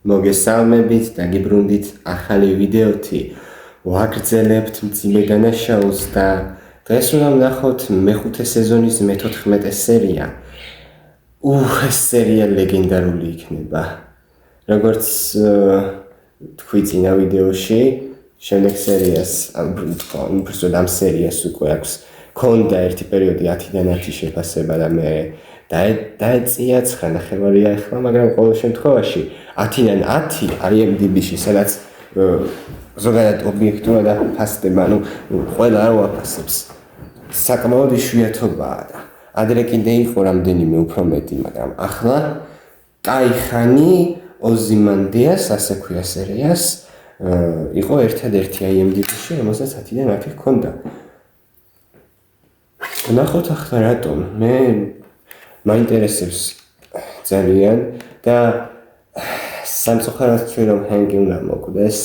მოგესალმებით და გიბრუნდით ახალი ვიდეოთი. ვაგრძელებთ მძიმე დანაშაულს და დღეს უნდა ვნახოთ მეხუთე სეზონის მე-14 სერია. ეს სერია ლეგენდარული იქნება. როგორც თქვი წინა ვიდეოში, შემდეგ სერიას, უბრალოდ ამ სერიას უკვე აქვს ქონდა ერთი პერიოდი 10-დან 10 შეფასება და მე დაეწია 9 ნახევარია ახლა, მაგრამ ყოველ შემთხვევაში 10-დან 10 IMDb-ში, სადაც ზოგადად ობიექტურად აფასდება, ყველა არ ვაფასებს. საკმაოდ იშვიათობაა და ადრე კიდე იყო რამდენიმე უფრო მეტი, მაგრამ ახლა კაი ხანი ოზიმანდიას, ასე ქვია სერიას, იყო ერთადერთი IMDb-ში, რომელსაც 10-დან 10 ჰქონდა. ნახოთ ახლა რატომ, მე მაინტერესებს ძალიან და სამწუხაროდ თქვი რომ ჰენკი უნდა მოკვდეს,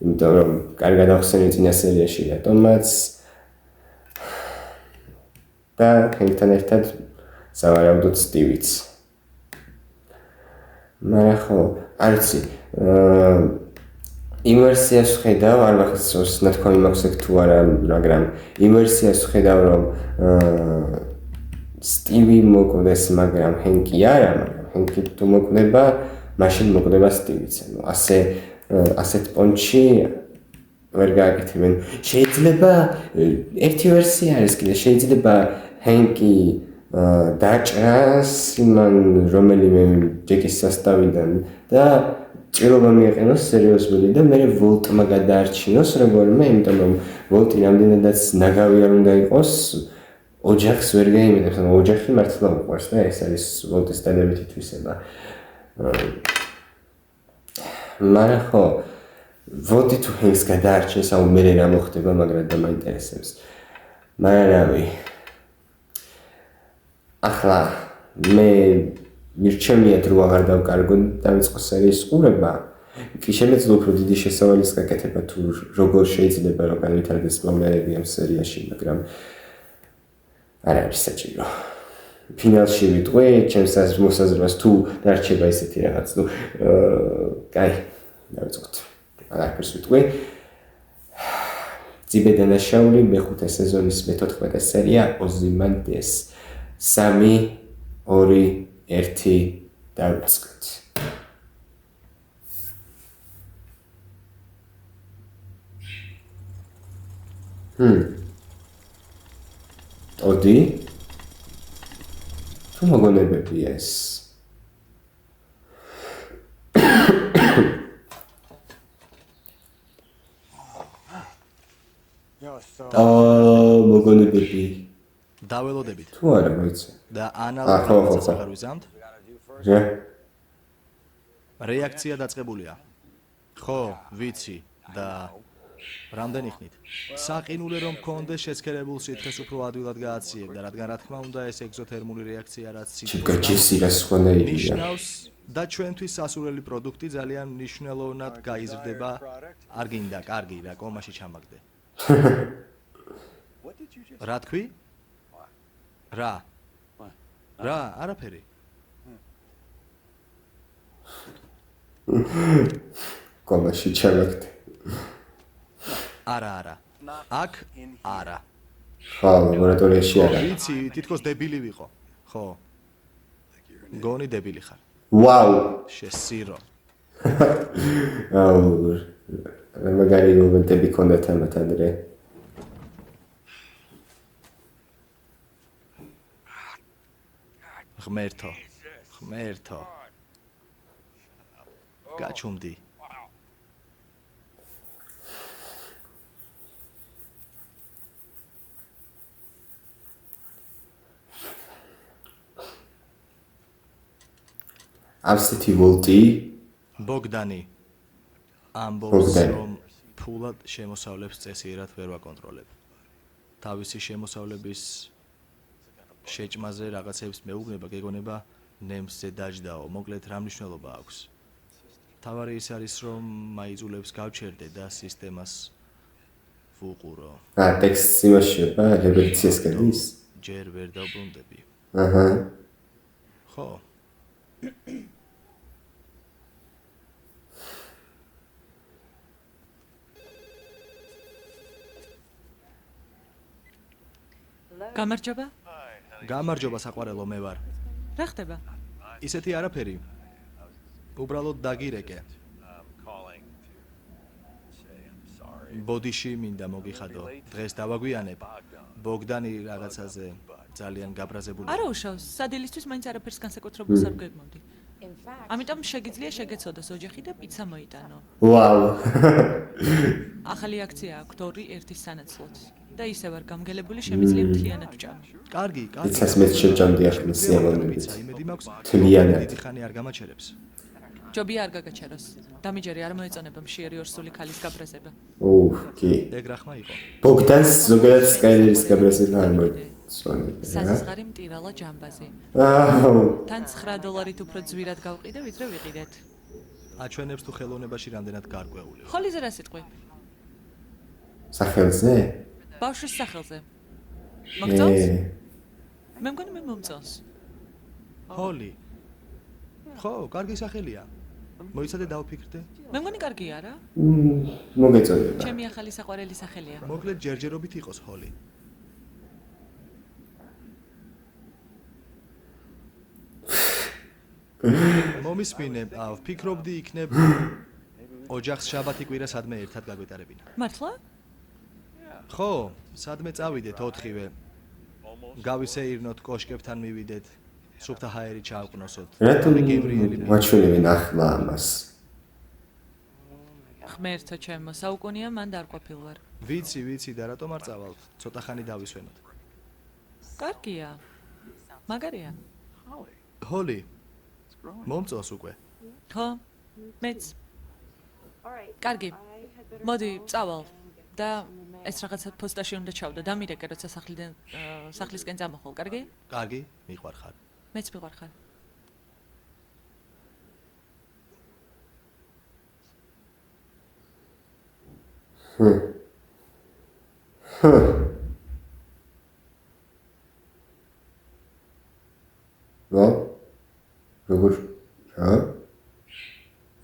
იმიტომ რომ კარგად ახსენე წინა სერიაში რატომაც და ჰენკთან ერთად სავარაუდოდ სტივიც. მაგრამ ხო, არცი იმ ვერსიას ვხედავ, არ მახსოვს ნათქვამი მაქვს ეგ თუ არა, მაგრამ იმ ვერსიას ვხედავ რომ სტივი მოკვდეს, მაგრამ ჰენკი არა, მაგრამ ჰენკი თუ მოკვდება, მაშინ მოკვდება სტივიც. ასეთ პონჩი ვერ გააკეთებენ. შეიძლება ერთი ვერსია არის კიდე, შეიძლება ჰენკი დაჭრას იმან რომელიმე ჯეკის სასტავიდან და ჭრილობა მიეყენოს სერიოზული და მე ვოლტმა გადაარჩინოს როგორმე, იმიტომ რომ ვოლტი რამდენადაც ნაგავი არ უნდა იყოს, ოჯახს ვერ გაიმეტებს, ოჯახი მართლა უყვარს და ეს არის ვოლტის დადებითი თვისება. მაგრამ ხო, ვოლტი თუ ჰენკს გადაარჩენს, მე რა მოხდება, მაგრამ და მაინტერესებს. მაგრამ რავი. ახლა მე მირჩენია თუ აღარ დავკარგო დავიწყო სერიის ყურება. კი შემეძლო უფრო დიდი შესავალის გაკეთება თუ როგორ შეიძლება რომ განვითარდეს პრობლემები ამ სერიაში, მაგრამ არ არის საჭირო. ფინალში ვიტყვი, ჩემს მოსაზრებას თუ დარჩება ისეთი რაღაც, კაი, დავიწყოთ. არაფერს ვიტყვი. მძიმე დანაშაული მე-5 სეზონის მე-14 სერია ოზიმანდიას. 3, 2, 1 დავიწყოთ. ოდი? თუ მოგონებებია ეს? მოგონებები. დაველოდებით. თუ არა მოიცე. და ანალოგიას აღარ ვიზამთ? რეაქცია დაწყებულია. ხო, ვიცი და რამდენი ხნით? საყინულე რომ მქონდეს შეცქერებულ სითხეს უფრო ადვილად გააციებდა, რადგან რა თქმა უნდა ეს ეგზოთერმული რეაქცია რაც ნიშნავს და ჩვენთვის სასურველი პროდუქტი ძალიან მნიშვნელოვნად გაიზრდება. არ გინდა, კარგი, რა კომაში ჩამაგდე. რა თქვი? რა? არაფერი. კომაში ჩამაგდე. არა. აქ არა. ხო, ლაბორატორიაში არა. ვიცი, თითქოს დებილი ვიყო. ხო. გონი დებილი ხარ. ვაუ. შესირო. მაგარი მომენტები ქონდა თამათ ადრე. ღმერთო. გაჩუმდი. ასეთი ვოლტი ბოგდანი ამბობს რომ ფულად შემოსავლებს წესიერად ვერ ვაკონტროლებ. თავისი შემოსავლების შეჭმაზე რაღაცებს მეუბნება, გეგონება ნემსზე დაждაო, მოკლედ რა მნიშვნელობა აქვს. თავარი ის არის რომ მაიძულებს გავჩერდე და სისტემას ვუყურო. ტექსტს იმაშია, რედაქციას გადის? ჯერ ვერ დავბრუნდები. ხო. გამარჯობა. გამარჯობა საყვარელო მე ვარ. რა ხდება? ისეთი არაფერი. უბრალოდ დაგირეკე. ბოდიში მინდა მოგიხადო. დღეს დავაგვიანებ. ბოგდანი რაღაცაზე ძალიან გაბრაზებული. არა უშავს, სადილისთვის მაინც არაფერს განსაკუთრებულს არ გეგმავდი. ამიტომ შეგიძლია შეგეცოდოს ოჯახი და პიცა მოიტანო. ვაუ. ახალი აქცია აქვს 2-1-ის სანაცვლოდ. და ისევ არ გამგელებული შემიძლია მთლიანად ვჭამო. კარგი. პიცას მეც შევჭამდი ახლა სიამოვნებით. პიცა იმედი მაქვს. მთლიანად. დიდი ხანი არ გამაჩერებს. ჯობია არ გაგაჩეროს. დამიჯერი არ მოეწონება მშიერი ორსული ქალის გაბრაზება. კი. ეგ რა ხმა იყო? ბოგდანს ზოგადად სკაილერის გაბრაზება არ მოიწონებია. საზღარი მტირალა ჯამბაზი. თან $9 უფრო ძვირად გავყიდე, ვიდრე ვიყიდეთ. აჩვენებს თუ ხელოვნებაში რამდენად გარკვეული. ხოლიზე რა სიტყვი? სახელზე? ბავშვის სახელზე. მოგწონს? მე მგონი მე მომწონს. ჰოლი. ხო, კარგი სახელია. მოიცადე დავფიქრდე. მე მგონი კარგია რა? მოგეწოდება. ჩემი ახალი საყვარელი სახელია. მოკლედ ჯერჯერობით იყოს ჰოლი. მომისმინე, ვფიქრობდი იქნებ ოჯახს შაბათი კვირა სადმე ერთად გაგვეტარებინა. მართლა? ხო, სადმე წავიდეთ 4-ვე. გავისეირნოთ კოშკებთან მივიდეთ. სუფთა ჰაერი ჩაავყნოსოთ. რატომ ვაჩვენებენ ახლა ამას? ღმერთო ჩემო, საუკუნეა მან დარყოფილ ვარ. ვიცი და რატომ არ წავალთ? ცოტა ხანი დავისვენოთ. კარგია. მაგარია. ჰოლი. მომწონს უკვე. ხო? მეც. კარგი. მოდი, წავალ. და ეს რაღაცა პოსტაში უნდა ჩავდო. დამირეკე, როცა სახლისკენ წამოხვალ, კარგი? კარგი, მიყვარხარ. მეც მიყვარხარ. როგორ რა?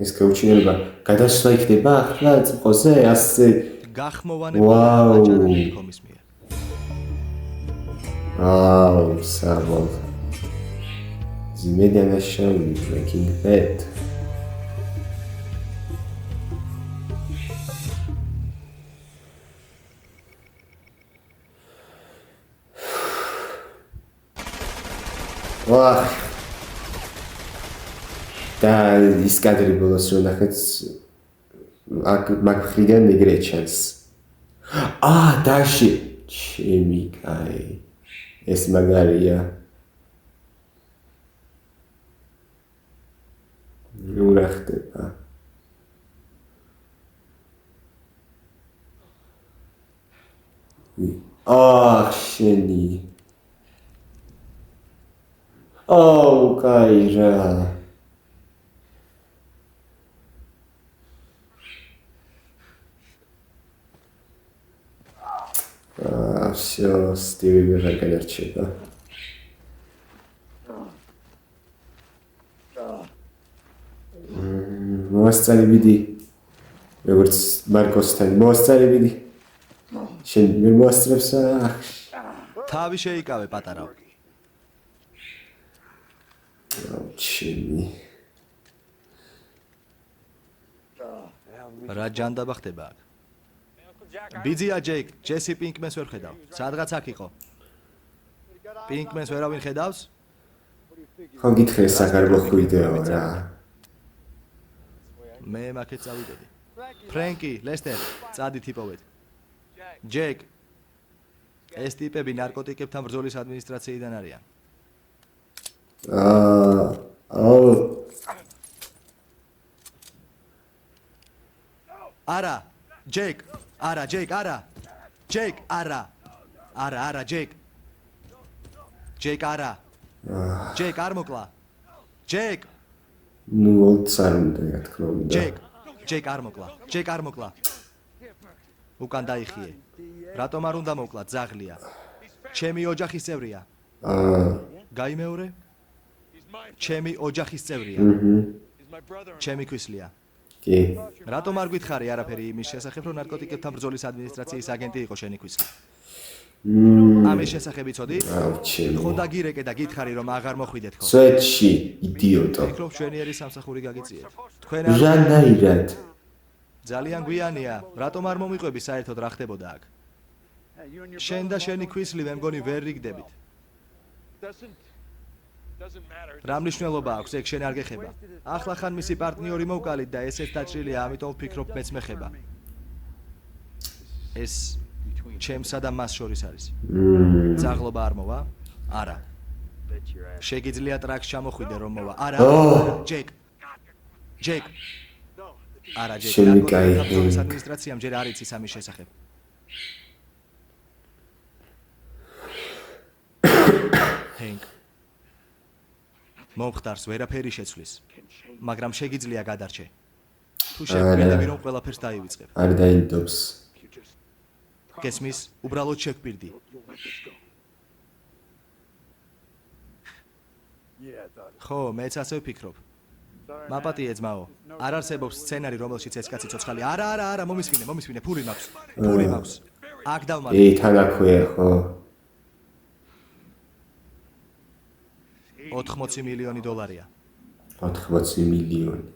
ეს გაუჩინება გადასვლა იქნება ახლა წყოზე ასე გახმოვანებული აჭარალი კომის მიერ. საბოლ. Zimediana show Breaking Bad. ვაჰ. და ის კადრი ბოლოს რომ ნახეთ აქ მაგხრიდან მიგრე ჩანს. დაში ჩემი კაი. ეს მაგარია. ნუ რა ხდება? შენი. კაი რა. всё, Стиви ვერ გადარჩება. მოასწარებიდი. როგორც მარკოსთან მოასწარებიდი. შენ ვერ მოასწრებს რა? თავი შეიკავე პატარავ. ჩემი. რა ჯანდაბა ხდება აქ? ბიძია ჯეიკ, ჯესი პინკმენს ვერ ხედავ. სადღაც აქ იყო. პინკმენს ვერავინ ხედავს? ხო გითხრე საგარბო ვიდეო რა. მე მაქეთ წავიდოდი. ფრენკი, ლესტერ, წადით იპოვეთ. ჯეიკ. ეს ტიპები ნარკოტიკებთან ბრძოლის ადმინისტრაციიდან არიან. არა, ჯეიკ. არა, ჯეიკ, არა. ჯეიკ, არა. არა, ჯეიკ. ჯეიკ, არა. ჯეიკ, არ მოკლა. ჯეიკ. ნუ ოცარ უნდა რა თქმა უნდა. ჯეიკ, არ მოკლა. ჯეიკ, არ მოკლა. უკან დაიხიე. რატომ არ უნდა მოკლა? ძაღლია. ჩემი ოჯახის წევრია. გაიმეორე? ჩემი ოჯახის წევრია. ჩემი ქვისლია. კი. რატომ არ გითხარი არაფერი იმის შესახებ, რომ ნარკოტიკებთან ბრძოლის ადმინისტრაციის აგენტი იყო შენი ქვისლი? ამის შესახებ იცოდი? აუჩემი. ხო დაგირეკე და გითხარი რომ აღარ მოხვიდეთ ხო? სვეტში, იდიოტო. ფიქრობ ჩვენიერი სამსახური გაგიწიეთ. თქვენ რანაირად? ძალიან გვიანია. რატომ არ მომიყვები საერთოდ რა ხდებოდა აქ? შენ და შენი ქვისლი მე მგონი ვერ რიგდებით. რა მნიშვნელობა აქვს ეგ შენ არ გეხება? ახლა ხან მისი პარტნიორი მოვკალით და ესეც დაჭრილია, ამიტომ ვფიქრობ მეც მეხება. ეს ჩემსა და მას შორის არის. ძაღლობა არ მოვა? არა. შეგიძლია ტრაქს ჩამოხვიდე რომ მოვა. არა, ჯეკ. ჯეკ. არა, ჯეკ. შემიკაი. ადმინისტრაციამ ჯერ არ იცის ამის შესახებ. ჰენკ. მომხდარს ვერაფერი შეცვლის, მაგრამ შეგიძლია გადარჩე. თუ შეგვიძლია რომ ყველაფერს დაივიწყებ. არ დაინდობს. გესმის? უბრალოდ შეგპირდი. ხო, მეც ასე ვფიქრობ. მაპატიე ძმაო, არ არსებობს სცენარი, რომელშიც ეს კაცი ცოცხალი. არა, მომისმინე, ფული მაქვს. ფული მაქვს. აქ დავმატე. თან აქვეა, ხო? 80 მილიონი დოლარია. 80 მილიონი.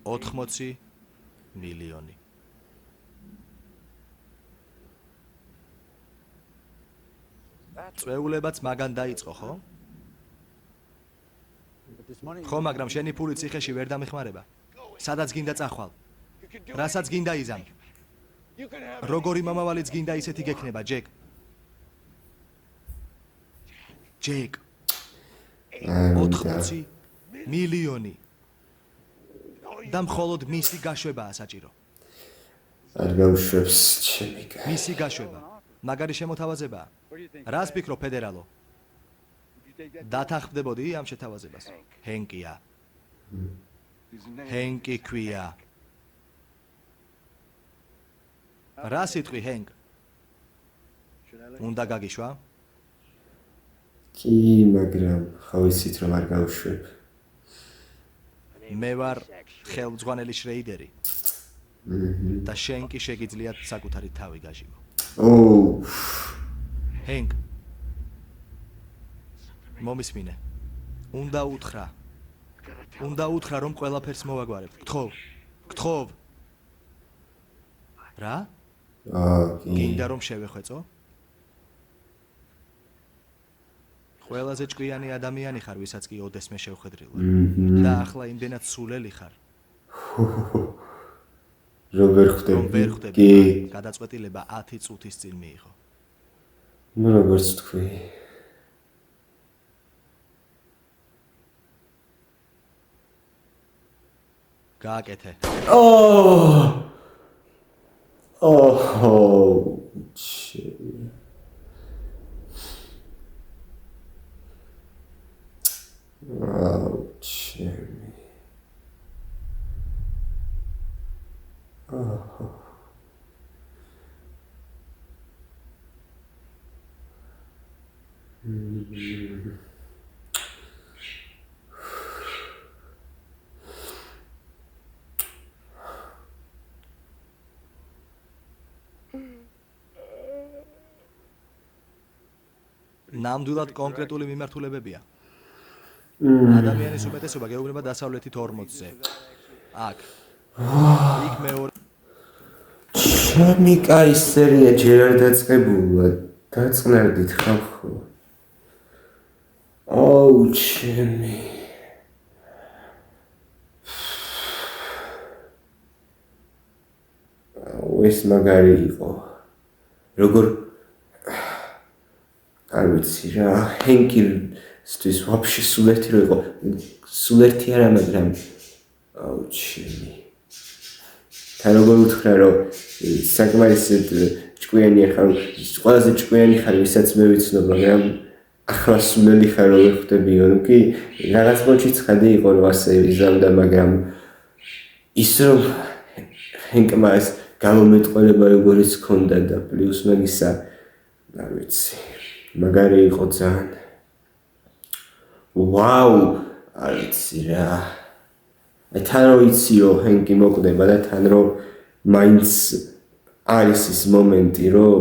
80 მილიონი. წვეულებაც მაგან დაიწყო, ხო? ხო, მაგრამ შენი ფული ციხეში ვერ დამეხმარება. სადაც გინდა წახვალ. რასაც გინდა იზამ. როგორი მომავალიც გინდა ისეთი გექნება, ჯეკ. ჯეკ. 80 მილიონი. და მხოლოდ მისი გაშვებაა საჭირო. არ გაუშვებს ჩემი კაცი. მისი გაშვება. მაგარი შემოთავაზებაა. რას ფიქრობ, ფედერალო? დათანხმდებოდი ამ შეთავაზებას? ჰენკია. ჰენკი ქვია. რა სიტყვი, ჰენკ? უნდა გაგიშვა? კი, მაგრამ ხო იცით რომ არ გაუშვებ. მე ვარ ხელმძღვანელი შრეიდერი. და შენ კი შეგიძლიათ საკუთარი თავი გაჟიმო. ჰენკ. მომისმინე. უნდა უთხრა რომ ყველაფერს მოვაგვარებ. გთხოვ. რა? გინდა რომ შევეხვეწო? ყველაზე ჭკვიანი ადამიანი ხარ, ვისაც კი ოდესმე შევხედრილა. და ახლა იმდენად სულელი ხარ. რომ ვერ ხვდები. კი. გადაწყვეტილება 10 წუთის წინ მიიღო. ნუ როგორც თქვი. გააკეთე. ნამდვილად კონკრეტული მიმართულებებია. ადამიანის უმეტესობა გეუბნება დასავლეთით 40-ზე. აქ. იქ მეორე. ჩემი კაი სერია ჯერ არ დაწყებულა. დაწყნარდით ხალხო. ჩემი. ეს მაგარი იყო. როგორ არ ვიცი რა, ჰენკისთვის ვაფშე სულერთი რო იყო. სულერთი არა, მაგრამ ჩემი. თან როგორ უთხრა რომ საკმარისად ჭკვიანი ხარ, ყველაზე ჭკვიანი ხარ, ვისაც მე ვიცნობ, მაგრამ ახლა სულელი ხარ რომ ხვდებიო. ნუ კი რაღაც პონჩი ცხადი იყო რომ ასე იზამდა, მაგრამ ის რომ ჰენკმა ეს გამომეტყველება როგორიც ჰქონდა და პლუს მაგისა არ ვიცი. მაგარი იყო ძალიან. ვაუ, არ ვიცი რა. თან რომ იცი რომ ჰენკი მოკვდება და თან რომ მაინც არის ის მომენტი, რომ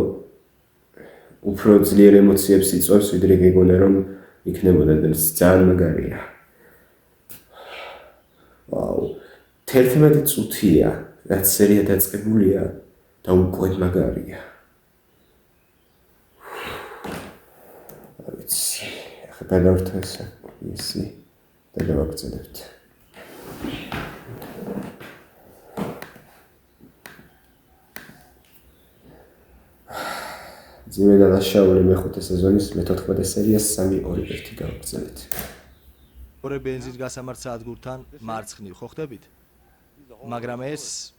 უფრო ძლიერ ემოციებს იწვევს, ვიდრე გეგონა რომ იქნებოდა და ძალიან მაგარია. ვაუ, 11 წუთია, რაც სერია დაწყებულია და უკვე მაგარია. ვიცი, ახლა გადავართ ესე, ისი და დავაგრძელებთ. ძიმე და ლაშაული მეხუთე სეზონის მე-14 სერიას 3-2-1 გავაგრძელეთ. ორი ბენზინის გასამართ სადგურთან მარცხნივ ხო ხდებით? მაგრამ ეს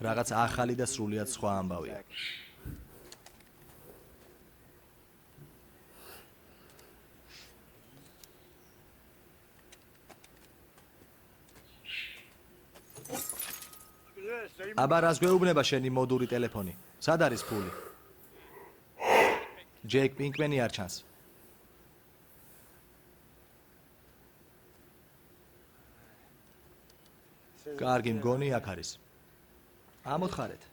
რაღაც ახალი და სრულიად სხვა ამბავია. აბა რას გვეუბნება შენი მოდური ტელეფონი? სად არის ფული? ჯეიკ პინკმენი არ ჩანს. კარგი მგონი აქ არის. ამოთხარეთ.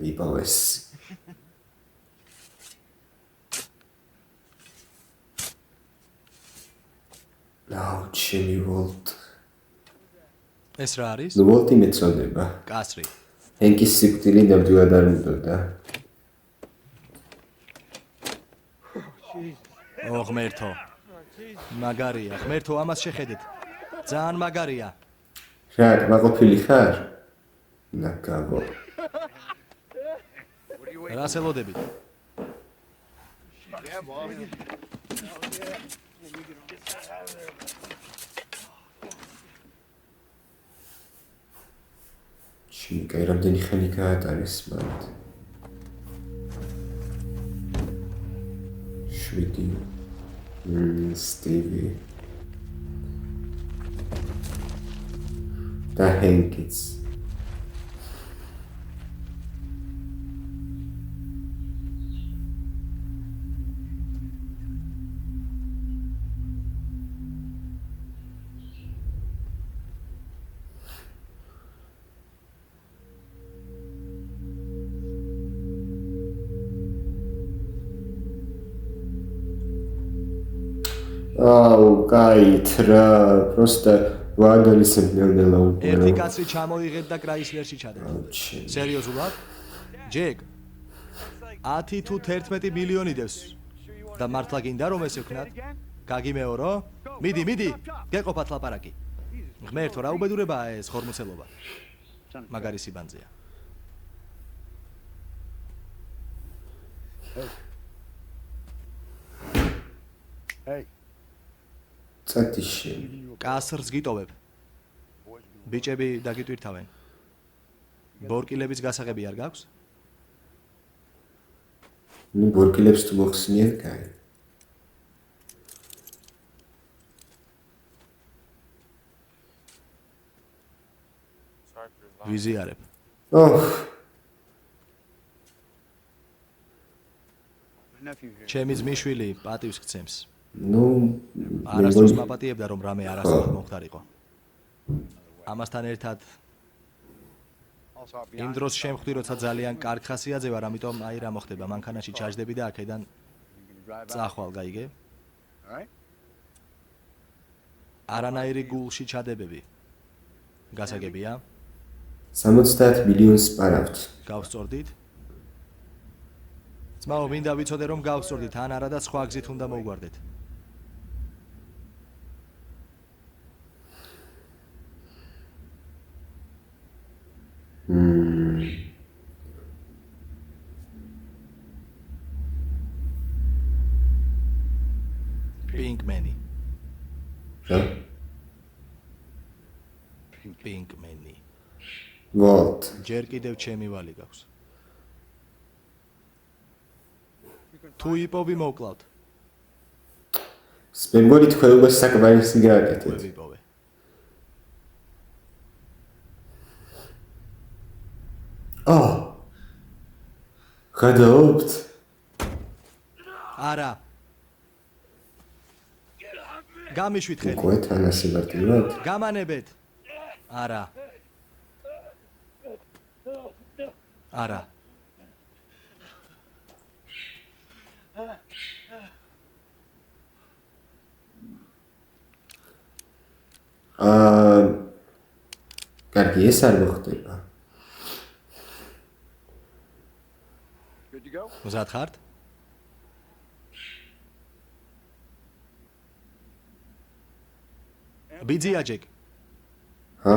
იპოვეს. ჩემი ვოლტ. ეს რა არის? ნუ ვოლტი მეწოდება. კასრი. ჰენკის სიკვდილი ნამდვილად არ უნდოდა. ღმერთო. მაგარია, ღმერთო, ამას შეხედეთ. ძალიან მაგარია. რა, მაყოფილი ხარ? ნაკავო. რას ელოდებით? ჩინკაი რამდენი ხანი გაატარეს მათ. 7. სტივი. და ჰენკიც. აუ, კაით რა, просто ვანდალის ნელ-ნელა უკვე. ერთი კაცრი ჩამოიღეთ და კრაისლერში ჩადეთ. სერიოზულად? ჯეკ. 10 თუ 11 მილიონი დევს. და მართლა გინდა რომ ესე ვქნათ? გაგიმეორო? მიდი, გეყოფათ ლაპარაკი. ღმერთო, რა უბედურებაა ეს ხორმოცელობა? მაგარი სიბანძეა. Hey. წათიში. კასრს გიტოვებ. ბიჭები დაგიტვირთავენ. ბორკილების გასაღები არ გაქვს? ნუ ბორკილებს თუ მოხსნიან, კაი. ვიზიარებ. ჩემი ძმიშვილი პატივს გცემს. ნუ არასდროს მაპატიებდა რომ რამე არასდროს მომხდარიყო. ამასთან ერთად იმ დროს შემხვდი როცა ძალიან კარგ ხასიათზე ვარ, ამიტომ აი რა მოხდება, მანქანაში ჩაჯდები და აქედან წახვალ, გაიგე? არანაირი გულში ჩადებები. გასაგებია? 70 მილიონს პარავთ. გავსწორდით? ძმაო, მინდა ვიცოდე რომ გავსწორდით, ან არა და სხვა გზით უნდა მოვგვარდეთ. პინკმენი. რა? პინკმენი. ვოლტ. ჯერ კიდევ ჩემი ვალი გაქვს. თუ იპოვი მოკლავთ. სპემბოლი თქვენობას საკმარისი გააკეთეთ. ვიპოვე. გადაობთ? არა. გამიშვით ხელი. უკვე თან ასე მარტივად? გამანებეთ. არა. არა. კარგი, ეს არ მოხდება. Good to go? მზად ხართ? ბიძიაჯეკ. ჰა?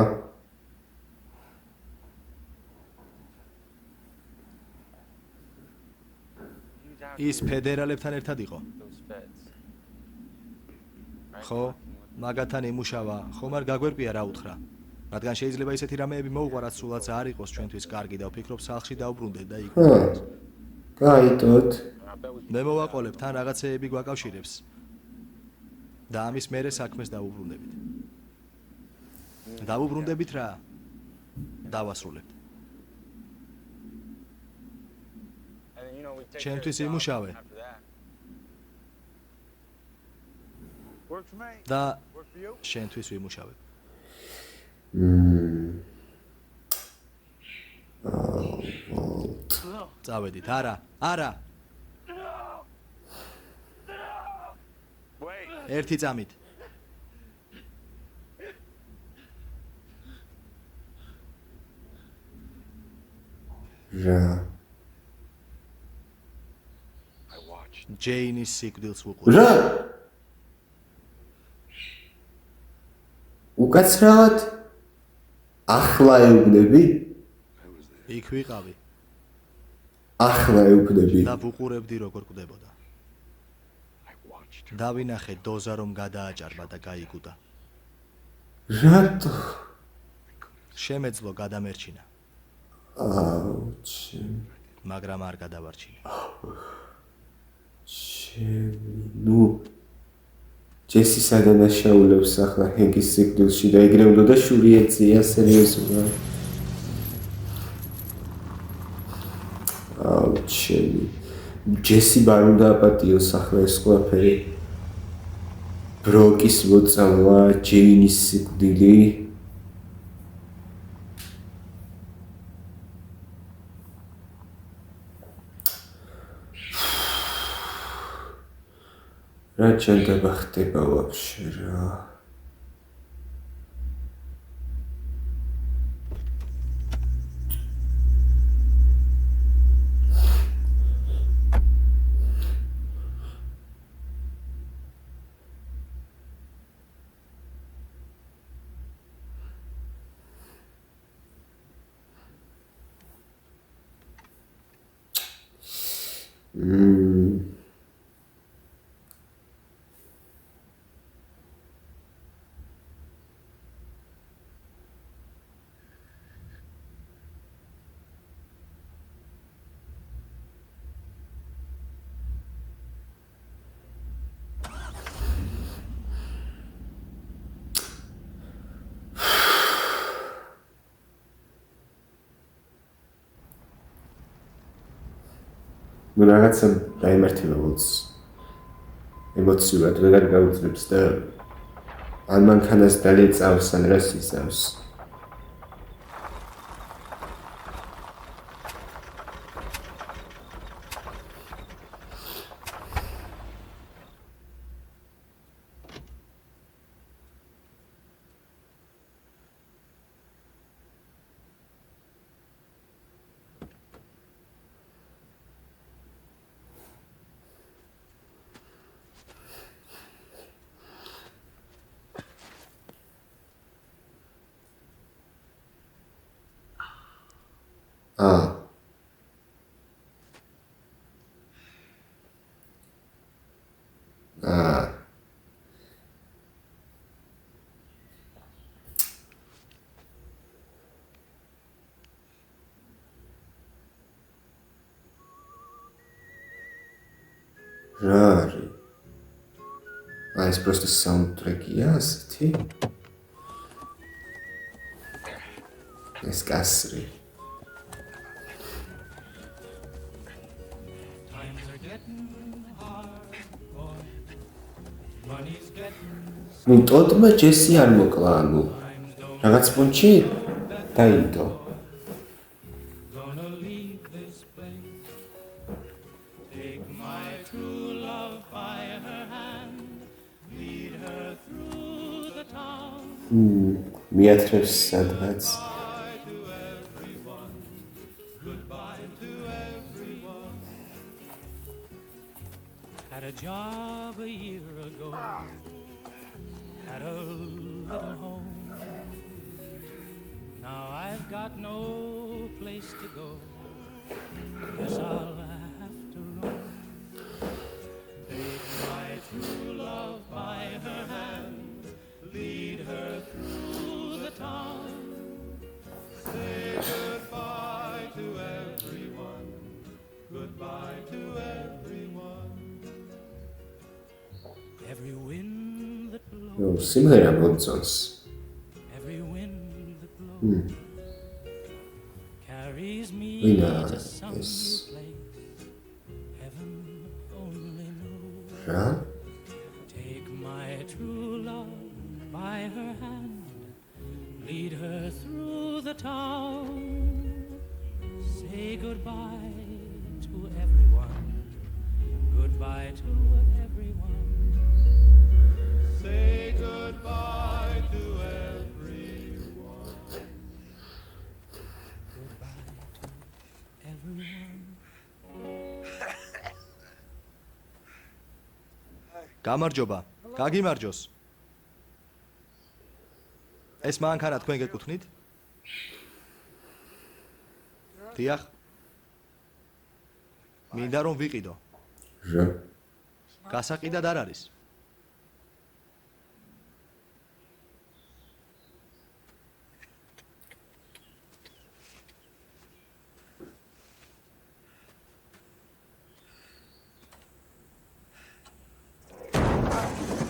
ის ფედერალებთან ერთად იყო. ხო, მაგათთან იმუშავა, ხომ არ გაგვერკვია რა უთხრა. რადგან შეიძლება ისეთი რამეები მოუღვა, რაც სულაც არ იყოს ჩვენთვის კარგი და ვფიქრობ სახლში დავბრუნდეთ და იქ. გაიტოთ. მე მოვაყოლებ, თან რაღაცეები გვაკავშირებს. და ამის მერე საქმეს დავუბრუნდებით. დავუბრუნდებით რა? დავასრულებთ. ჩემთვის იმუშავე. Works for me. და Works for you? შენთვის ვიმუშავებ. წავედით, არა, არა. Wait. ერთი წამით. რა? I watched. ჯეინის სიკვდილს ვუყურებ. რა? უკაცრავად ახლა ეუბნები? იქ ვიყავი ახლა ეუბნები. და ვუყურებდი როგორ კვდებოდა. I watched. დავინახე დოზა რომ გადააჭარბა და გაიგუდა. რატო? შემეძლო გადამერჩინა, აუჩი. მაგრამ არ გადავარჩინე. ნუ ჯესი სადანაშაულებს ახლა ჰენკის სიკვდილში და ეგრე უნდა და შური ეწია სერიოზულად. აუჩი. ჯესი ბარ უნდა აპატიოს ახლა ეს ყველაფერი. ბროკის მოწამლა, ჯეინის სიკვდილი. რა ჩანდება ხდება ვაფშე რა? ნუ რაღაცა დაიმართება მოც ემოციურად ვეღარ გაუძლებს და ან მანქანას დალეწავს ან რას იცავს. რა არის? ეს просто საუნდტრეკია ასეთი? ეს კასრი. ნუ ტოტმა ჯესი არ მოკლა, ანუ რაღაც პუნჩი დაიდო. Gonna leave this place. Take my true love by her hand, lead her through the town. მიათრევს სადღაც. Had a job a year ago, had a little home. Now I've got no place to go, guess I'll have to roam. Take my true love by her hand, lead her through the town. Say goodbye to everyone, goodbye to everyone. Every wind that blows, სიმღერა მოწონს. every wind that blows carries me ვინა to some ეს new place. Heaven only knows. რა? Take my true love by her hand, lead her through the town. Say goodbye to everyone, goodbye to everyone. Say goodbye to everyone, goodbye to everyone. გამარჯობა. გაგიმარჯოს. ეს მანქანა თქვენ გეკუთვნით? დიახ. მინდა რომ ვიყიდო. რა? გასაყიდად არ არის.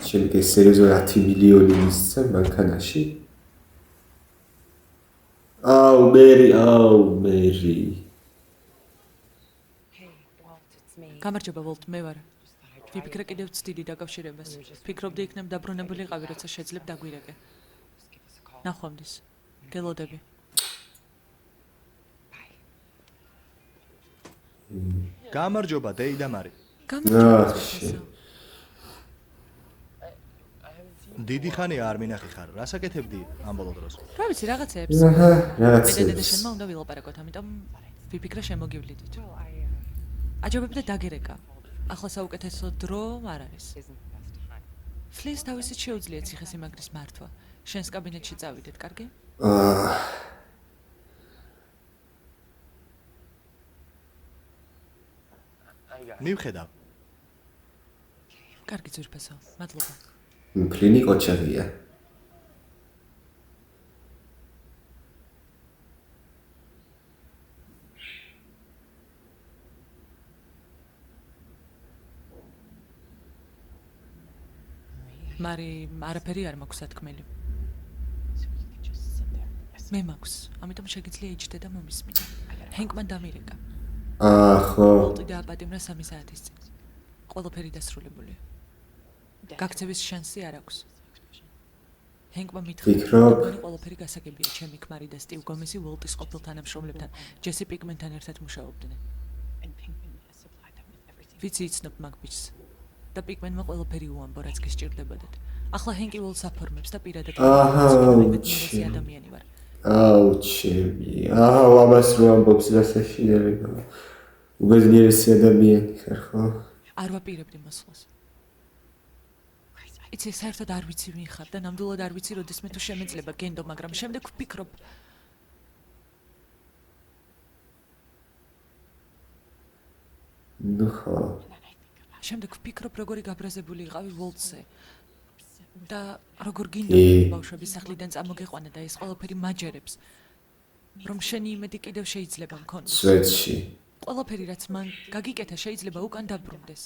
შემდგე სერიოზულად 10 მილიონი მისცა მანქანაში. აუ, მერი. გამარჯობა ვოლტ, მე ვარ. ვიფიქრე კიდევ ცდიდი დაკავშირებას. ფიქრობდი იქნებ დაბრუნებული ყავი, როცა შეძლებ დაგვირეკე. ნახვამდის. გელოდები. გამარჯობა, დეიდა მარი. გამარჯობა. დიდი ხანია არ მინახი ხარ. რას აკეთებდი ამ ბოლო დროს? რა ვიცი, რაღაცეებს. აჰა, მე რაღაცა. დედა შენმა უნდა ვილაპარაკოთ, ამიტომ ვიფიქრე შემოგივლიდით. აჯობებდა დაგერეკა. ახლა საუკეთესო დრო არ არის. ფლის თავისით შეუძლია ციხესიმაგრის მართვა. შენს კაბინეტში წავიდეთ, კარგი? მივხედავ. კარგი ძვირფასო, მადლობა. ფლინი კოჩაღია. მარი არაფერი არ მაქვს სათქმელი. მე მაქვს, ამიტომ შეგიძლია იჯდე და მომისმინე. ჰენკმან დამირეკა. ხო. ვოლტი დააპატიმრა 3 საათის წინ. ყველაფერი დასრულებულია. გაქცევის შანსი არ აქვს. ჰენკმა მითხრა, ფიქრობ. რომ ყველაფერი გასაგებია, ჩემი ქმარი და სტივ გომესი ვოლტის ყოფილ თანამშრომლებთან, ჯესი პიკმენთან ერთად მუშაობდნენ. ვიცი იცნობ მაგ ბიჭს. და პიკმენმა ყველაფერი უამბო, რაც გისჭირდებოდეთ. ახლა ჰენკი ვოლტს აფორმებს და პირადად აჰა, ადამიანი ვარ. ჩემი. ამას რო ამბობს გასაშინელება. უგაზნიერესი ადამიანი ხარ, ხო? არ ვაპირებდი მოსვლას. იცი, საერთოდ არ ვიცი ვინ ხარ და ნამდვილად არ ვიცი, როდესმე თუ შემეძლება გენდო, მაგრამ შემდეგ ვფიქრობ, ნუ ხო. შემდეგ ვფიქრობ, როგორი გაბრაზებული იყავი ვოლტზე. და როგორ გინდა ბავშვების სახლიდან წამოგეყვანა და ეს ყველაფერი მაჯერებს. რომ შენი იმედი კიდევ შეიძლება მქონდეს. სვეტში. ყველაფერი რაც მან გაგიკეთა შეიძლება უკან დაბრუნდეს.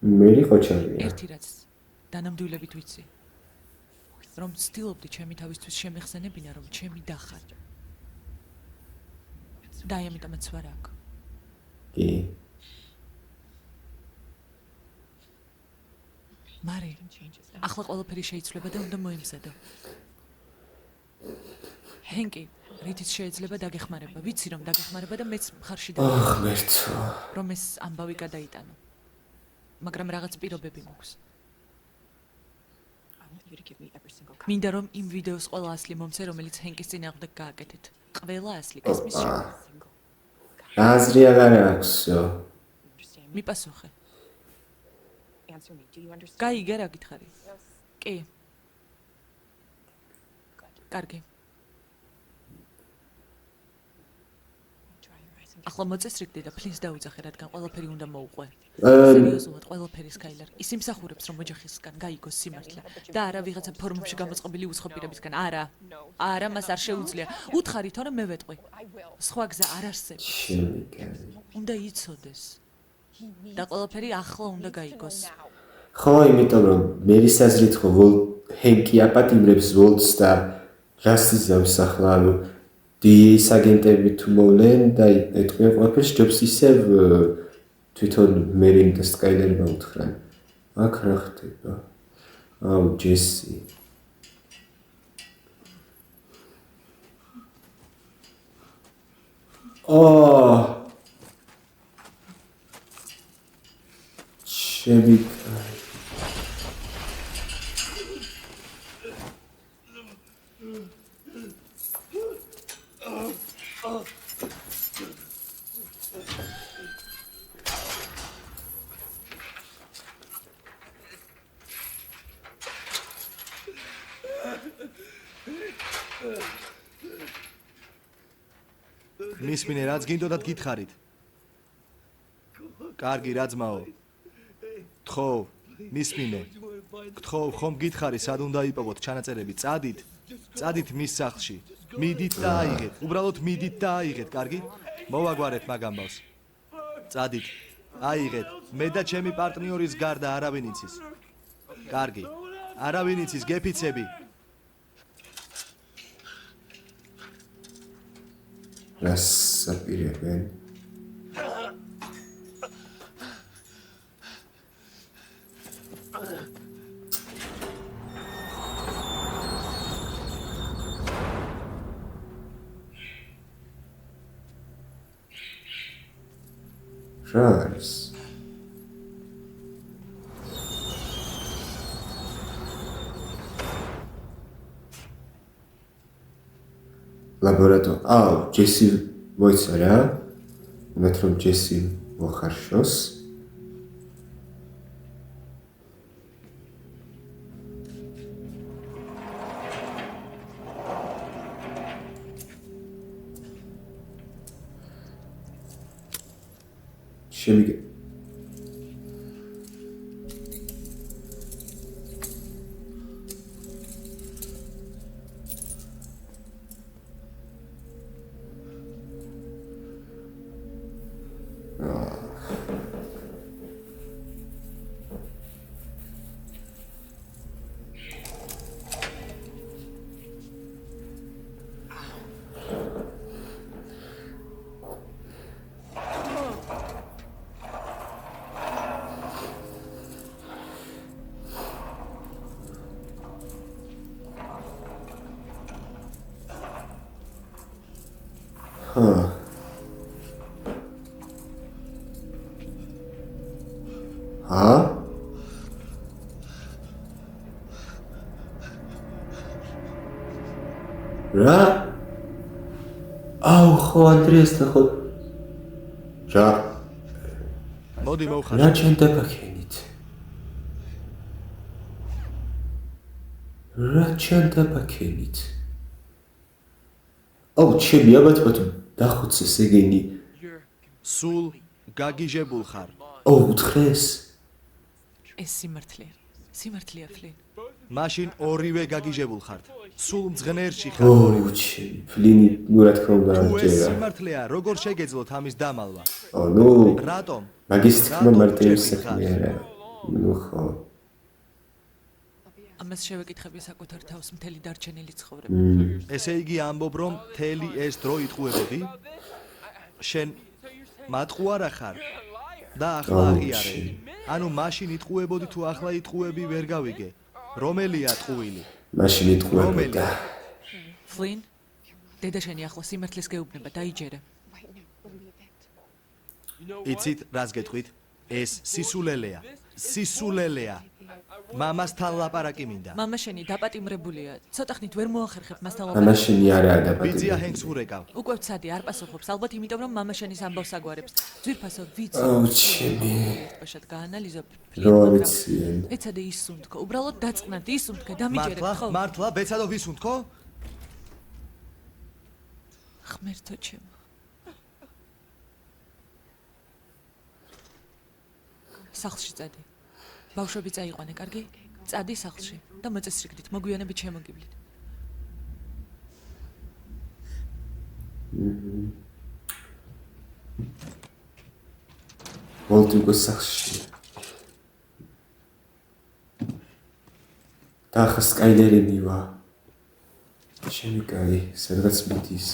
მერი ყოჩაღია. ერთი რაც დანამდვილებით ვიცი. რომ ცდილობდი ჩემი თავისთვის შემეხსენებინა, რომ ჩემი დახარ. და ამიტომაც ვარ აქ. კი. მარი, ახლა ყველაფერი შეიცვლება და უნდა მოიმზადო. ჰენკი, რითიც შეიძლება დაგეხმარება. ვიცი რომ დაგეხმარება და მეც მხარში და ღმერთო. რომ ეს ამბავი გადაიტანო. მაგრამ რაღაც პირობები მაქვს. მინდა რომ იმ ვიდეოს ყველა ასლი მომცე, რომელიც ჰენკის წინააღმდეგ გააკეთეთ. ყველა ასლი გასმის შენ. აზრი აღარ აქვსო. მიპასუხე. გაიგე რა გითხარი? კი. კარგი. ახლა მოწესრიგდი და ფლინს დაუძახე, რადგან ყველაფერი უნდა მოუყვე. სერიოზულად ყველაფერი სკაილერ. ის იმსახურებს, რომ ოჯახისგან გაიგოს სიმართლე და არა ვიღაცა ფორმებში გამოწყობილი უცხოპირებისგან. არა. არა, მას არ შეუძლია. უთხარი, თორემ მე ვეტყვი. სხვა გზა არ არსებობს. შემიგე. უნდა იცოდეს. და ყველაფერი ახლა უნდა გაიგოს. ხო, იმიტომ რომ მე ვისაზრით ხო ჰენკი აპატიმრებს ვოლტს და რასიზმს ახლა ანუ DEA-ის აგენტები თუ მოვლენ და ეტყვიან ყველაფერს ჯობს ისევ თვითონ მერიმ და სკაილერმა უთხრან. აქ რა ხდება? აუ, ჯესი. შემიგე. მისმინე, რაც გინდოდათ გითხარით. კარგი, რა ძმაო. გთხოვ, მისმინე. გთხოვ, ხომ გითხარი, სად უნდა იპოვოთ ჩანაწერები? წადით მის სახლში. მიდით და აიღეთ. უბრალოდ მიდით და აიღეთ, კარგი? მოვაგვარეთ მაგ ამბავს. წადით. აიღეთ. მე და ჩემი პარტნიორის გარდა არავინ იცის. კარგი. არავინ იცის, გეფიცები. რას აპირებენ? რას? ლაბორატორია. აუ, ჯესი მოიცა რა. მე თვითონ ჯესი მოხარშოს. შემიგე. რა? აუ, ხო ანდრიასთან ხო? რა? მოდი მოვხარ. რა ჩანდაბაქენით? რა ჩანდაბაქენით? აუ, ჩემი აბათბათ დახოცეს ეგენი. სულ გაგიჟებულ ხარ. აუ, უთხრეს? ეს სიმართლეა. სიმართლეა, ფლინ. მაშინ ორივე გაგიჟებულ ხართ. სულ მძღნერში ხარ. ოუ, ჩემი ფლინი, ნუ რა თქმა უნდა თუ ეს ჯერა. სიმართლეა, როგორ შეგეძლოთ ამის დამალვა? ნუ რატომ? მაგის თქმა მარტივი საქმე არა. ნუ ხო. ამას შევეკითხები საკუთარ თავს მთელი დარჩენილი ცხოვრება. ესე იგი ამბობ რომ მთელი ეს დრო იტყუებოდი? შენ მატყუ არა ხარ? და ახლა აღიარე. ანუ მაშინ იტყუებოდი თუ ახლა იტყუები ვერ გავიგე. რომელია ტყუილი? მაშინ იტყუებოდა. ფლინ, დედა შენი ახლა სიმართლეს გეუბნება, დაიჯერე. იცით, რას გეტყვით? ეს სისულელეა. სისულელეა. მამასთან ლაპარაკი მინდა. მამა შენი დაპატიმრებულია. ცოტა ხნით ვერ მოახერხებ მასთან მამა ლაპარაკი. შენი არაა ბიძია დაპატიმრებული. ჰენგს ურეკავ. უკვე ვცადი არ პასუხობს, ალბათ იმიტომ რომ მამა შენის ამბავს აგვარებს. ძვირფასო ვიცი. ჩემი. პაშად გაანალიზო. რო არიციან. ეცადე ისუნთქო, უბრალოდ დაწყნად, ისუნთქე, დამიჯერე, ხო? მართლა, ბეცადო ვისუნთქო? ღმერთო ჩემო. სახლში წადი. ბავშვები წაიყვანე, კარგი? წადი სახლში და მოწესრიგდით, მოგვიანებით შემოგივლით. მოლტიგო სახში. და ახლა სკაილერი მივა. ჩემი კარი, სადღაც მიდის.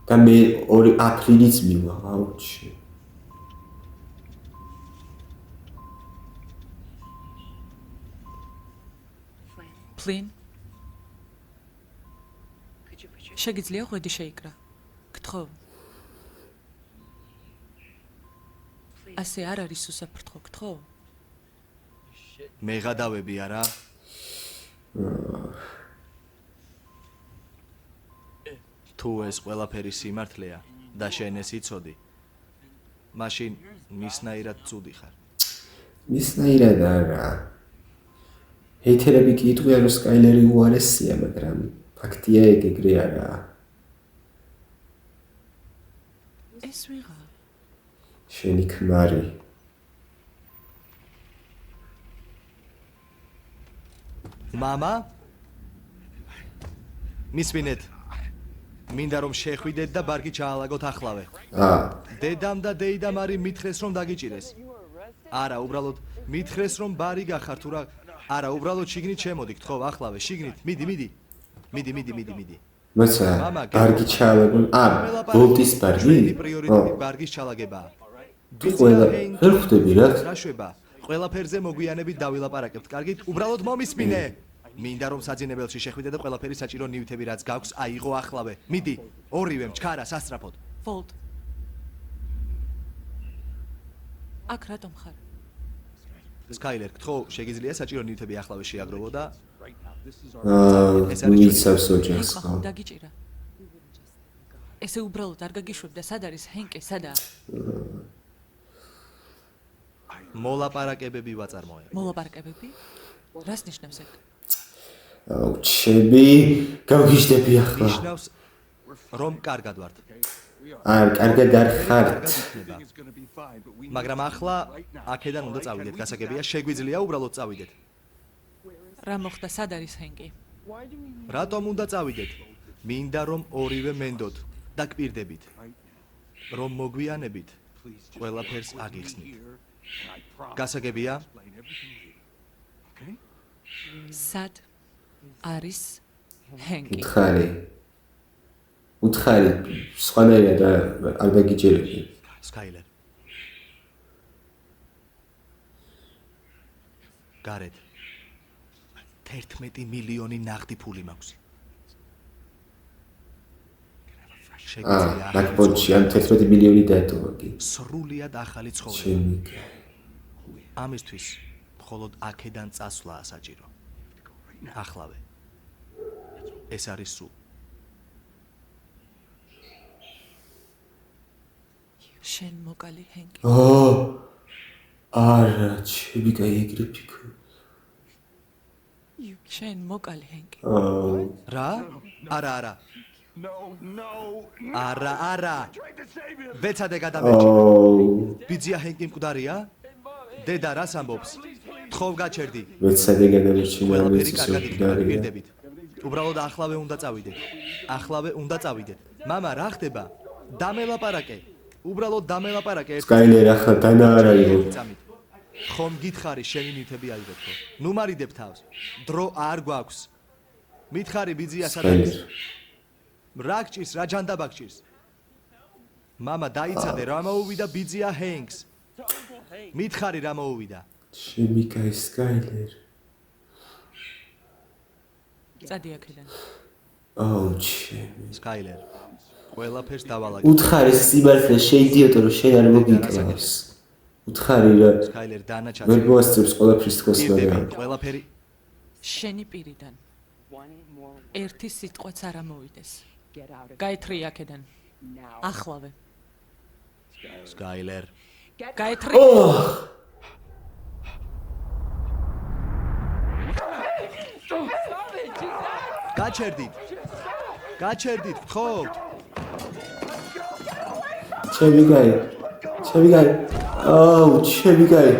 და მე 2 აპრილიც მივა, აუჩი. ფლინ. შეგიძლია ღვედი შეიკრა. გთხოვ. ასე არ არის უსაფრთხო, გთხოვ. მე გადავები არა? თუ ეს ყველაფერი სიმართლეა და შენ ეს იცოდი, მაშინ მისნაირად ცუდი ხარ. მისნაირად არა. ჰეითერები კი იტყვიან, რომ სკაილერი უარესია, მაგრამ ფაქტია ეგრე არაა. ეს ვიღა. შენი ქმარი. მამა? მისვინეთ. მინდა რომ შეხვიდეთ და ბარგი ჩაალაგოთ ახლავე. დედამ და დეიდამ არის მითხრეს რომ დაგიჭირეს. არა, უბრალოდ მითხრეს რომ ბარი გახარ თუ რა. არა, უბრალოდ შიგნით შემოდი, გთხოვ, ახლავე, შიგნით. მიდი. მიდი. მოცა, ბარგი ჩაალაგონ. ვოლტის ბარგი? პრიორიტეტი ბარგის ჩალაგებაა. ყველა ვერ ხვდები რა? რა შვება? ყველაფერზე მოგვიანებით დავილაპარაკებთ, კარგით? უბრალოდ მომისმინე. მინდა რომ საძინებელში შეხვიდე და ყველაფერი საჭირო ნივთები რაც გაქვს აიღო ახლავე. მიდი, ორივემ ჩქარა სასწრაფოდ. ვოლტ. აქ რატომ ხარ? სკაილერ, გთხოვ, შეგიძლია საჭირო ნივთები ახლავე შეაგროვო და მიცავს ოჯახს. დაგიჭირა. ესე უბრალოდ არ გაგიშვებდა, სად არის ჰენკე, სადაა? მოლაპარაკებები ვაწარმოებ. მოლაპარაკებები? რას ნიშნავს ეგ? ჩემი გავგიჟდები ახლა. ნიშნავს რომ კარგად ვართ. არ, კარგად არ ხართ. მაგრამ ახლა აქედან უნდა წავიდეთ, გასაგებია, შეგვიძლია უბრალოდ წავიდეთ. რა მოხდა, სად არის ჰენკი? რატომ უნდა წავიდეთ? მინდა რომ ორივე მენდოთ და გპირდებით. რომ მოგვიანებით ყველაფერს აგიხსნით. გასაგებია? სად არის ჰენკი? უთხარი, სხვანაირად არ დაგიჯერები. სკაილერ. გარეთ 11 მილიონი ნაღდი ფული მაქვს. ბაკბონში ამ 11 მილიონი დაეთოვაგი. სრულიად ახალი ცხოვრება. ჩემი. ამისთვის მხოლოდ აქედან წასვლაა საჭირო. ახლავე. ეს არის სულ. შენ მოკალი ჰენკი. არა, ჩემი გაიგრი ფიქრო. შენ მოკალი ჰენკი. რა? არა. არა. ვეცადე გადამეჭი. ბიძია ჰენკი მკვდარია? დედა რას ამბობს? თხოვ გაჩერდი. ვეცადე გადამეჭი. ყველაფერი კარგად იქნება. უბრალოდ ახლავე უნდა წავიდეთ. მამა, რა ხდება? დამელაპარაკე. უბრალოდ დამელაპარაკე. სკაილერ ახლა დანა არ აიღო. ხომ გითხარი შენი ნივთები აიღებ ხო? ნუ მარიდებ თავს. დრო არ გვაქვს. მითხარი ბიძია სად არის? რა გჭირს, რა ჯანდაბა გჭირს? მამა დაიცადე, რა მოუვიდა ბიძია ჰენკს. მითხარი რა მოუვიდა. ჩემი კაი სკაილერ. წადი აქედან. აუ ჩემი. სკაილერ. ყველაფერს დავალაგე. უთხარი სიმართლე შეიდიოტო რომ შენ არ მოგიკლავს. უთხარი რა. სკაილერ დანაჩაც. ვერ მოასწრებს ყველაფრის თქოს მაგრამ. ყველაფერი შენი პირიდან. ერთი სიტყვაც არ ამოვიდეს. გაეთრი აქედან. ახლავე. სკაილერ. გაეთრი. გაჩერდით, გთხოვთ. ჩემი კაი. აუ ჩემი კაი.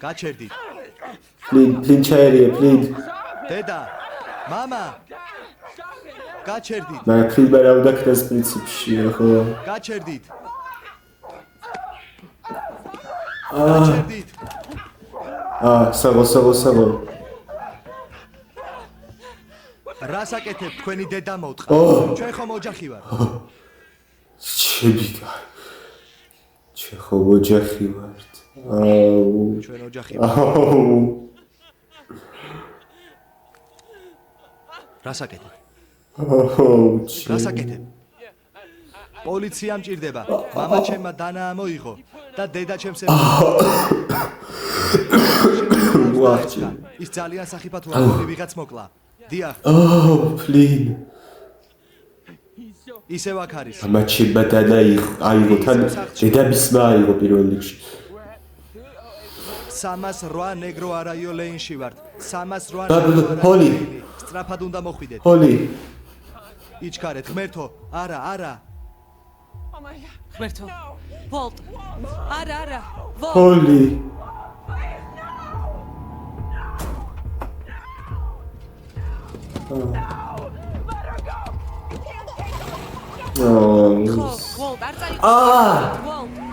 გაჩერდით. პლინ ჩაერია, პლინ. დედა, მამა. გაჩერდით. მაგრამ ფილმი რა უნდა ქნას პრინციპში, ხო? გაჩერდით. გაჩერდით. საღო. რას აკეთებ თქვენი დედა მოვთხა? ჩვენ ხომ ოჯახი ვარ. ჩემი კაი. ჩვენ ხომ ოჯახი ვართ. აუ. ჩვენ ოჯახი ვარ. აუ. რას აკეთებ? აუ. რას აკეთებ? პოლიცია მჭირდება. მამა ჩემმა დანა ამოიღო და დედა ჩემს ვახჩი. ის ძალიან სახიფათოა, რომ ვიღაც მოკლა. დიახ. პლინ. ისევ აქ არის. ამა ჩემმა დანა აიღო თან დედამისმა აიღო პირველ რიგში. 308 ნეგრო არაიო ლეინში ვართ. 308 ჰოლი. სწრაფად უნდა მოხვიდეთ. ჰოლი. იჩქარეთ, ღმერთო. არა. ღმერთო. ვოლტ. არა. ვოლტ. ჰოლი. ვოლტ, არ წაიღო. ვოლტ.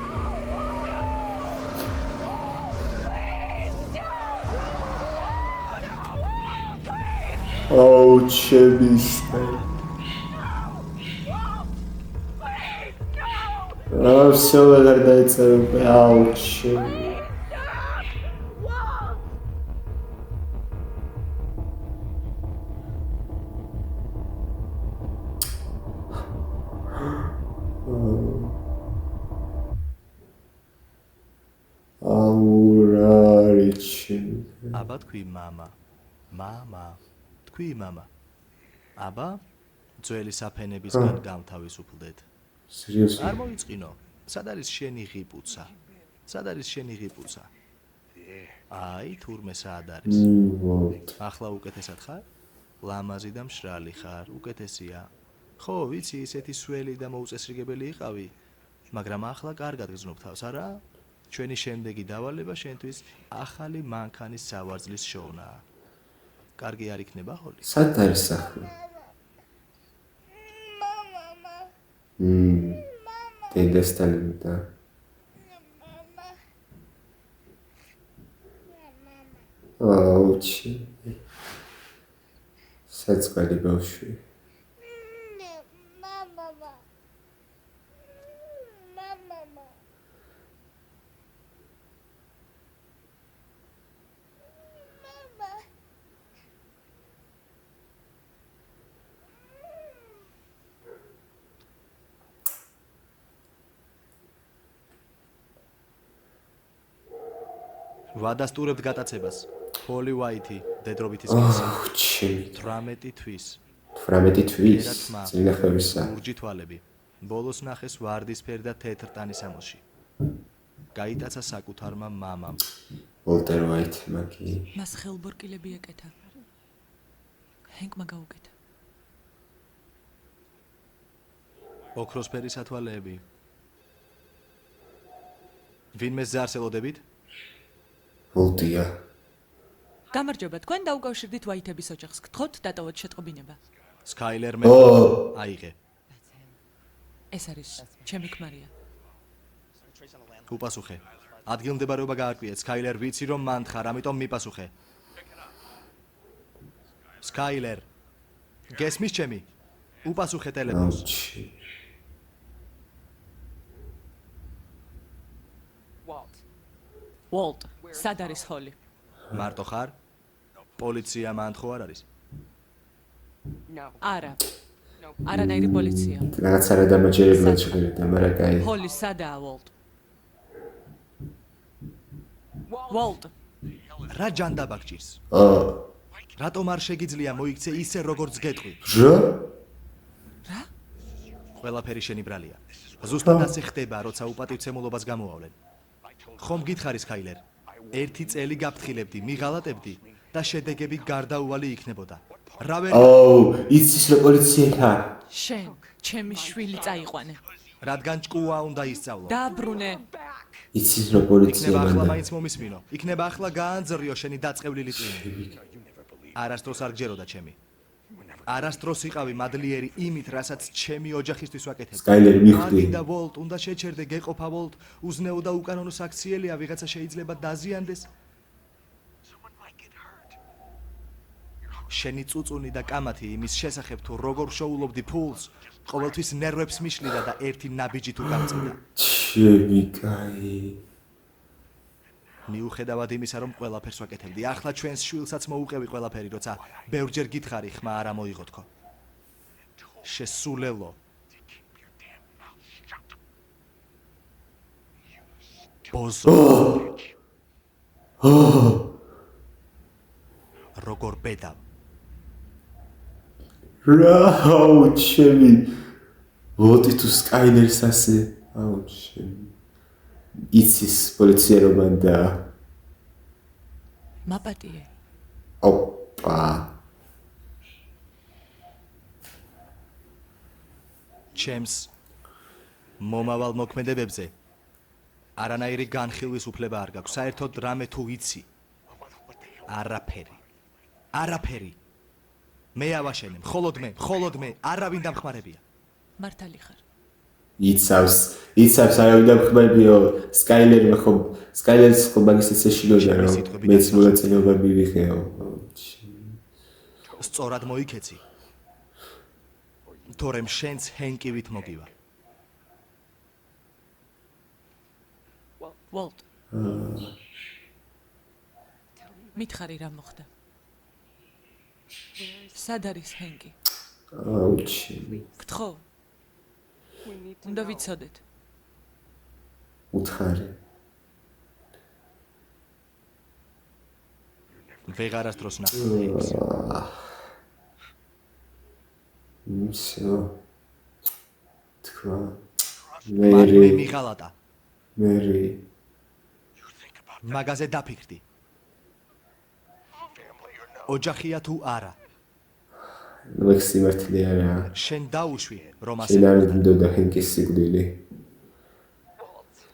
აუ ჩემი სკაი. всё ვერ დაიწერე. აუ ჩემი. აბა თქვი მამა. თქვი მამა. აბა ძველი საფენებისგან გამთავისუფლდეთ. სერიოზულად? არ მოიწყინო. სად არის შენი ღიპუცა? აი, თურმე სად არის? ახლა უკეთესად ხარ? ლამაზი და მშრალი ხარ, უკეთესია. ხო, ვიცი, ისეთი სველი და მოუწესრიგებელი იყავი, მაგრამ ახლა კარგად გრძნობ თავს, არა? ჩვენი შემდეგი დავალება შენთვის ახალი მანქანის სავარძლის შოვნაა. კარგი არ იქნება, ჰოლი? სად არის ახლა? დედასთან და აუჩი. საწყალი ბავშვი. ვადასტურებთ გატაცებას. ჰოლი უაითი, დედრობითის კაცი. 18 თვის. 18 თვის. წინახევისა. ლურჯი თვალები. ბოლოს ნახეს ვარდისფერ და თეთრ ტანისამოსში. გაიტაცა საკუთარმა მამამ. ვოლტერ უაითმა კი. მას ხელბორკილები ეკეთა. ჰენკმა გაუკეთა. ოქროსფერი სათვალეები. ვინმე ზარსელოდებით? ვოლტია. გამარჯობა, თქვენ დაუკავშირდით ვაითების ოჯახს. გთხოვთ დატოვოთ შეტყობინება. სკაილერ აიღე. ეს არის ჩემი ქმარია. უპასუხე. ადგილმდებარეობა გაარკვიეთ. სკაილერ ვიცი რომ მანდ ხარ, ამიტომ მიპასუხე. სკაილერ. გესმის ჩემი? უპასუხე ტელეფონს. აუჩი. ვოლტ, სად არის ჰოლი? მარტო ხარ? პოლიცია მანდ ხო არ არის? არა. არანაირი პოლიცია. რაღაც არა დამაჯერებლად ჟღერდა, მაგრამ კაი. ჰოლი სადაა ვოლტ? ვოლტ, რა ჯანდაბა გჭირს? რატომ არ შეგიძლია მოიქცე ისე როგორც გეტყვი? რა? რა? ყველაფერი შენი ბრალია. ზუსტად ასე ხდება, როცა უპატივცემულობას გამოავლენ. ხომ გითხარი სკაილერ? ერთი წელი გაფრთხილებდი, მიღალატებდი და შედეგები გარდაუვალი იქნებოდა. რა ვერ იცის რა პოლიცია? შენ, ჩემი შვილი წაიყვანე. რადგან ჭკუა უნდა ისწავლო. დაბრუნე. იცის რა პოლიცია იქნება ახლა მანდა? მაინც მომისმინო. იქნება ახლა გაანძრიო შენი დაწყვილი წინი. არასდროს არ გჯეროდა ჩემი. არასდროს იყავი მადლიერი იმით, რასაც ჩემი ოჯახისთვის ვაკეთებ. სკაილერი მიხვდი. და ვოლტ, უნდა შეჩერდე, გეყოფა ვოლტ, უზნეო და უკანონო საქციელია, ვიღაცა შეიძლება დაზიანდეს. შენი წუწუნი და კამათი იმის შესახებ თუ როგორ შოულობდი ფულს, ყოველთვის ნერვებს მიშლიდა და ერთი ნაბიჯი თუ გამწევდა. ჩემი კაი. მიუხედავად იმისა, რომ ყველაფერს ვაკეთებდი, ახლა ჩვენს შვილსაც მოუყევი ყველაფერი, როცა ბევრჯერ გითხარი, ხმა არ ამოიღო თქო. შესულელო. ბოზო. როგორ ბედავ. რა აუჩემი. ვოტი თუ სკაილერს ასე. აუჩემი. იცის პოლიცია რომ მანდა. მაპატიე. ოპა. ჩემს მომავალ მოქმედებებზე არანაირი განხილვის უფლება არ გაქვს. საერთოდ რამე თუ იცი. არაფერი. არაფერი. მე ავაშენე, მხოლოდ მე, არავინ დამხმარებია. მართალი ხარ. იცავს არავინ დამხმარებიო. სკაილერი ხო სკაილერს ხო მაგისაც ეშინოდა რომ მეც მონაწილეობა მივიღეო. სწორად მოიქეცი. თორემ შენც ჰენკივით მოგივა. ვოლტ. მითხარი რა მოხდა? სად არის ჰენკი? აუჩემი. გთხოვ. უნდა ვიცოდეთ. უთხარი. ვეღარასდროს ნახე. ისო. თქვა. მარი მიღალატა. მერი. მაგაზე დაფიქრდი. ოჯახია თუ არა? ლექსი მართლი არა. შენ დაუშვი რომ ასე. შენ არ მდოდა ჰენკის სიკვდილი.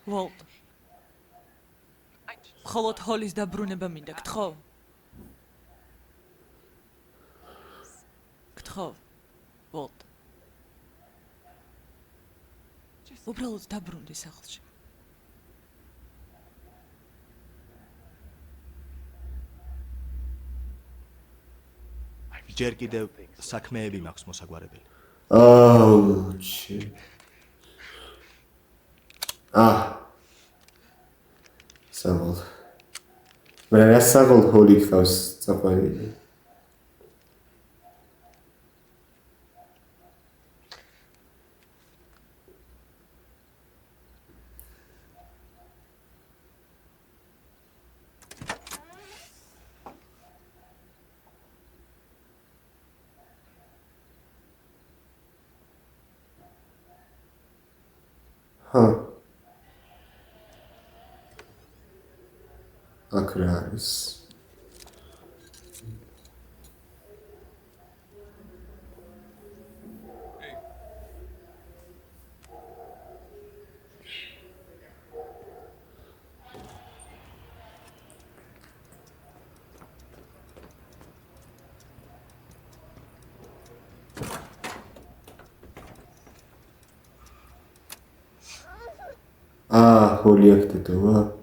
ვოლტ. მხოლოდ ჰოლის დაბრუნება მინდა, გთხოვ. გთხოვ. ვოლტ. უბრალოდ დაბრუნდი სახლში. ჯერ კიდევ საქმეები მაქვს მოსაგვარებელი. აუჩი. საღოლ. მაგრამ რა საღოლ ჰოლი ხავს წაყვანილი. აქ რა არის? ჰოლი აქ დედოვა?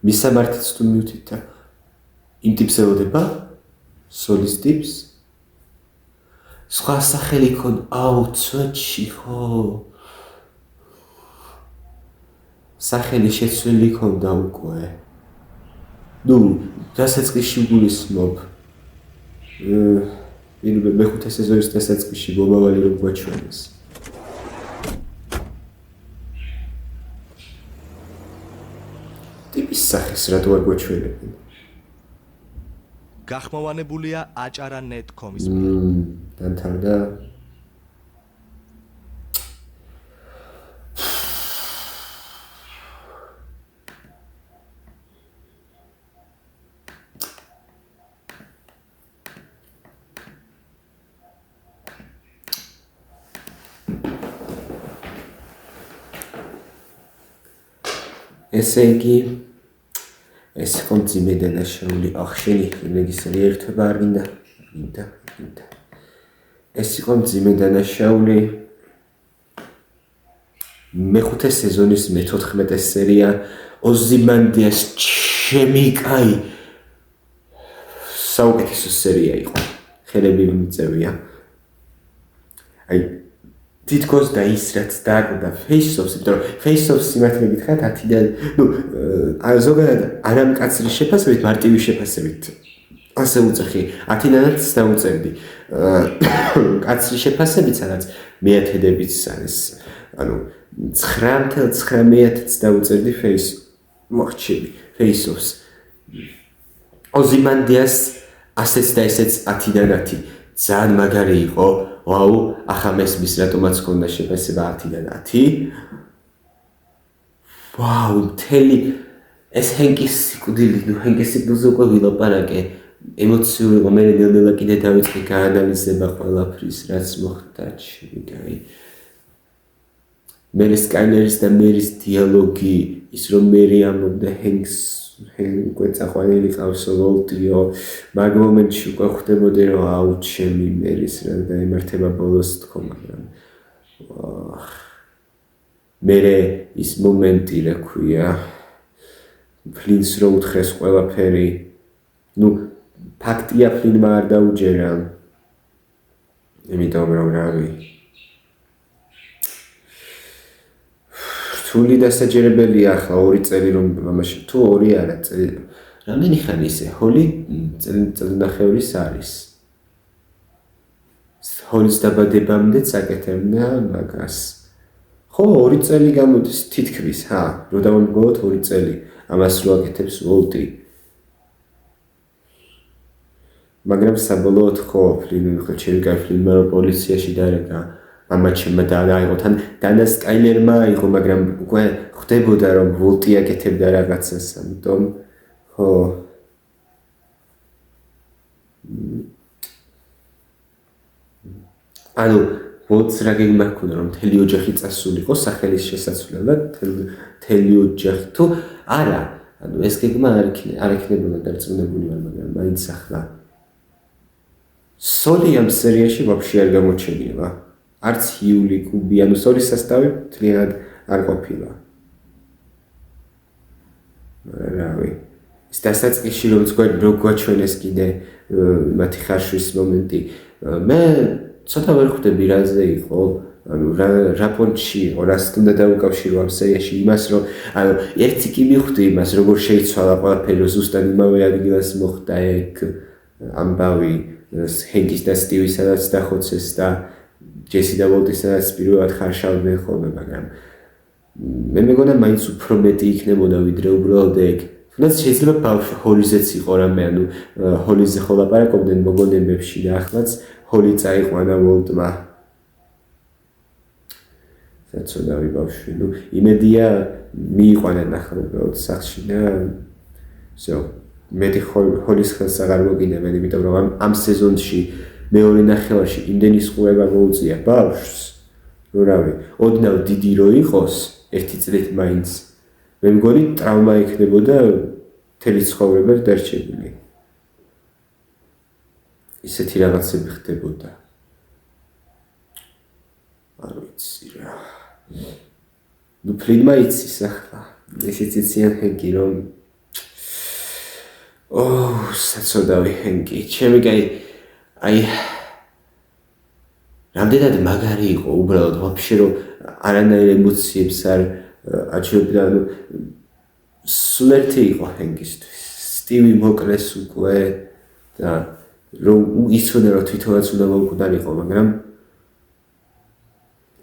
მისამართიც თუ მივთით და იმ ტიპს ელოდება სოლის ტიპს სხვა სახელი ქონ აუ ცოტში ხო სახელი შეცვლილი ქონდა უკვე ნუ დასაწყისში გულისხმობ მეხუთე სეზონის დასაწყისში მომავალი რომ გვაჩვენეს ტიპის სახეს რატო არ გვაჩვენებენ გახმოვანებულია acara.net.com-ის დანთავრდა ესე იგი ეს კონციმე დანაშაული ახშენი რეგისტრი ერთობა არ მინდა ეს იყო მძიმე დანაშაული მეხუთე სეზონის მე-14 სერია ოზიმანდიას ჩემი კაი საუკეთესო სერია იყო ხელები მიწევია აი თითქოს და ის რაც დააგდა Face-Off-ს, იმიტომ რომ Face-Off-ს სიმართლე გითხრათ 10-დან, ნუ ზოგადად არამკაცრი შეფასებით, მარტივი შეფასებით. ასე უწეხი 10-დანაც დაუწერდი. კაცრი შეფასებით, სადაც მეათედებიც არის. ანუ 9.9-ს დაუწერდი Face-Off-ს. ოზიმანდიას ასეც და ესეც 10-დან 10. ძალიან მაგარი იყო. ვაუ, ახლა მესმის რატომაც ქონდა შეფასება 10-დან 10. ვაუ, მთელი ეს ჰენკის სიკვდილი, ნუ ჰენკის სიკვდილზე უკვე ვილაპარაკე. ემოციური იყო, მე ნელ-ნელა კიდე დავიწყე გაანალიზება ყველაფრის, რაც მოხდა ჩემი. მე სკაილერის და მერის დიალოგი, ის რომ მერი ამბობდა ჰენკს უკვე წაყვანილი ყავს ვოლტიო მაგ მომენტში უკვე ხვდებოდი რომ აუ ჩემი მერის რა დაემართება ბოლოს თქო მაგრამ მერე ის მომენტი რა ქვია ფლინს რო უთხრეს ყველაფერი ნუ ფაქტია ფლინმა არ დაუჯერა იმიტომ რომ რავი სული დასაჯერებელია ახლა 2 წელი რომ მამაში თუ 2 არა წელი რამდენი ხანი ისე ჰოლი წელნახევრის არის ჰოლის დაბადებამდე წაკეთებდა მაგას ხო 2 წელი გამოდის თითქმის რო დავამგოთ 2 წელი ამას რო აკეთებს ვოლტი მაგრამ საბოლოოდ ხო ფლინი ხო ჩემი ფლინმა რო პოლიციაში დარეკა ამაჩემმა დააიღო თან დანა სკაილერმა აიღო მაგრამ უკვე ხვდებოდა რომ ვოლტი აკეთებდა რაღაცას ამიტომ ხო ანუ ვოლტს რა გეგმა ჰქონდა რომ მთელი ოჯახი წასულიყო სახელის შესაცვლელად მთელი ოჯახი თუ არა ანუ ეს გეგმა არ იქნებოდა დარწმუნებული ვარ მაგრამ მაინც ახლა სოლი ამ სერიაში ვაფშე არ გამოჩენილა არც იული კუბი, ანუ სოლის სასტავი მთლიანად არ ყოფილა. რავი. ის დასაწყისში რომ გვაჩვენეს კიდე მათი ხარშვის მომენტი. მე ცოტა ვერ ხვდები რაზე იყო, ანუ რა პონჩი იყო, რას უნდა დაუკავშირო ამ სერიაში იმას, რომ ანუ ერთი კი მიხვდი იმას, როგორ შეიცვალა ყველაფერი, რომ ზუსტად იმავე ადგილას მოხდა ეგ ამბავი ჰენკის და სტივის სადაც დახოცეს და ჯესი და ვოლტისაც პირველად ხარშავდნენ ხოლმე, მაგრამ მე მეგონა მაინც უფრო მეტი იქნებოდა ვიდრე უბრალოდ ეგ. თუნდაც შეიძლება ბავშვი ჰოლიზეც იყო რამე, ანუ ჰოლიზე ხო ლაპარაკობდნენ მოგონებებში და ახლაც ჰოლი წაიყვანა ვოლტმა. საცოდავი ბავშვი, ნუ იმედია მიიყვანენ ახლა უბრალოდ სახლში და всё. მეტი ჰოლის ხელს აღარ მოგინებენ, იმიტომ რომ ამ სეზონში მეორე ნახევარში იმდენი სყურება მოუწია ბავშვს, რომ რავი, ოდნავ დიდი რო იყოს, ერთი წლით მაინც, მე მგონი ტრავმა იქნებოდა მთელი ცხოვრება დარჩენილი. ისეთი რაღაცები ხდებოდა. არ ვიცი რა. ნუ ფლინმა იცის ახლა. ისიც იციან ჰენკი რომ საცოდავი ჰენკი. ჩემი აი რამდენად მაგარი იყო უბრალოდ ვაფშე რომ არანაირ ემოციებს არ აჩვენებდა, ანუ სულ ერთი იყო ჰენკისთვის. სტივი მოკლეს უკვე და რომ იცოდა რომ თვითონაც უნდა მოუკვდარიყო, მაგრამ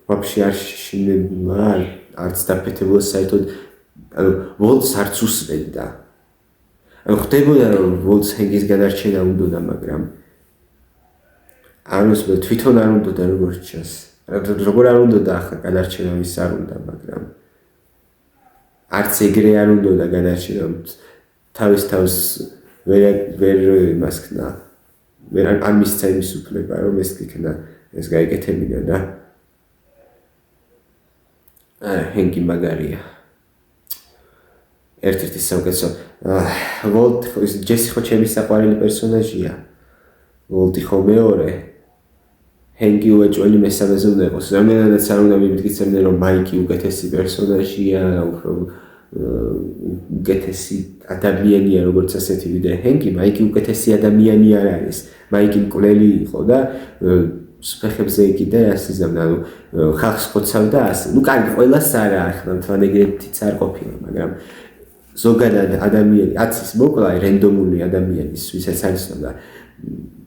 ვაფშე არ შეშინებულა, არც დაფეთებულა საერთოდ, ანუ ვოლტს არც უსმენდა. ანუ ხდებოდა რომ ვოლტს ჰენკის გადარჩენა უნდოდა, მაგრამ არ უსმენდა, თვითონ არ უნდოდა როგორც ჩანს. როგორ არ უნდოდა ახლა გადარჩენა ვის არ უნდა, მაგრამ არც ეგრე არ უნდოდა გადარჩენა, თავის თავს ვერ იმასქნა, არ მისცა იმის უფლება, რომ ეს იქნა, ეს გაიკეთებინა და ჰენკი მაგარია. ერთ-ერთი საუკეთესო ვოლტ ჯესი ხო ჩემი საყვარელი პერსონაჟია. ვოლტი ხო მეორე. ჰენკი უეჭველი მესამეზე უნდა იყოს. რამდენადაც არ უნდა მივიდგიცებდნენ რომ მაიკი უკეთესი პერსონაჟია, უფრო უკეთესი ადამიანია, როგორც ასეთი ვიდრე ჰენკი, მაიკი უკეთესი ადამიანი არ არის. მაიკი მკვლელი იყო და სფეხებზე ეკიდა ასიზამდა, ანუ ხალხს ხოცავდა ასე. ნუ კარგი, ყველას არა, ახლა თან ეგრეთიც არ ყოფილა, მაგრამ ზოგადად ადამიანი, აცის მოკლა რენდომული ადამიანის, ვისაც არის და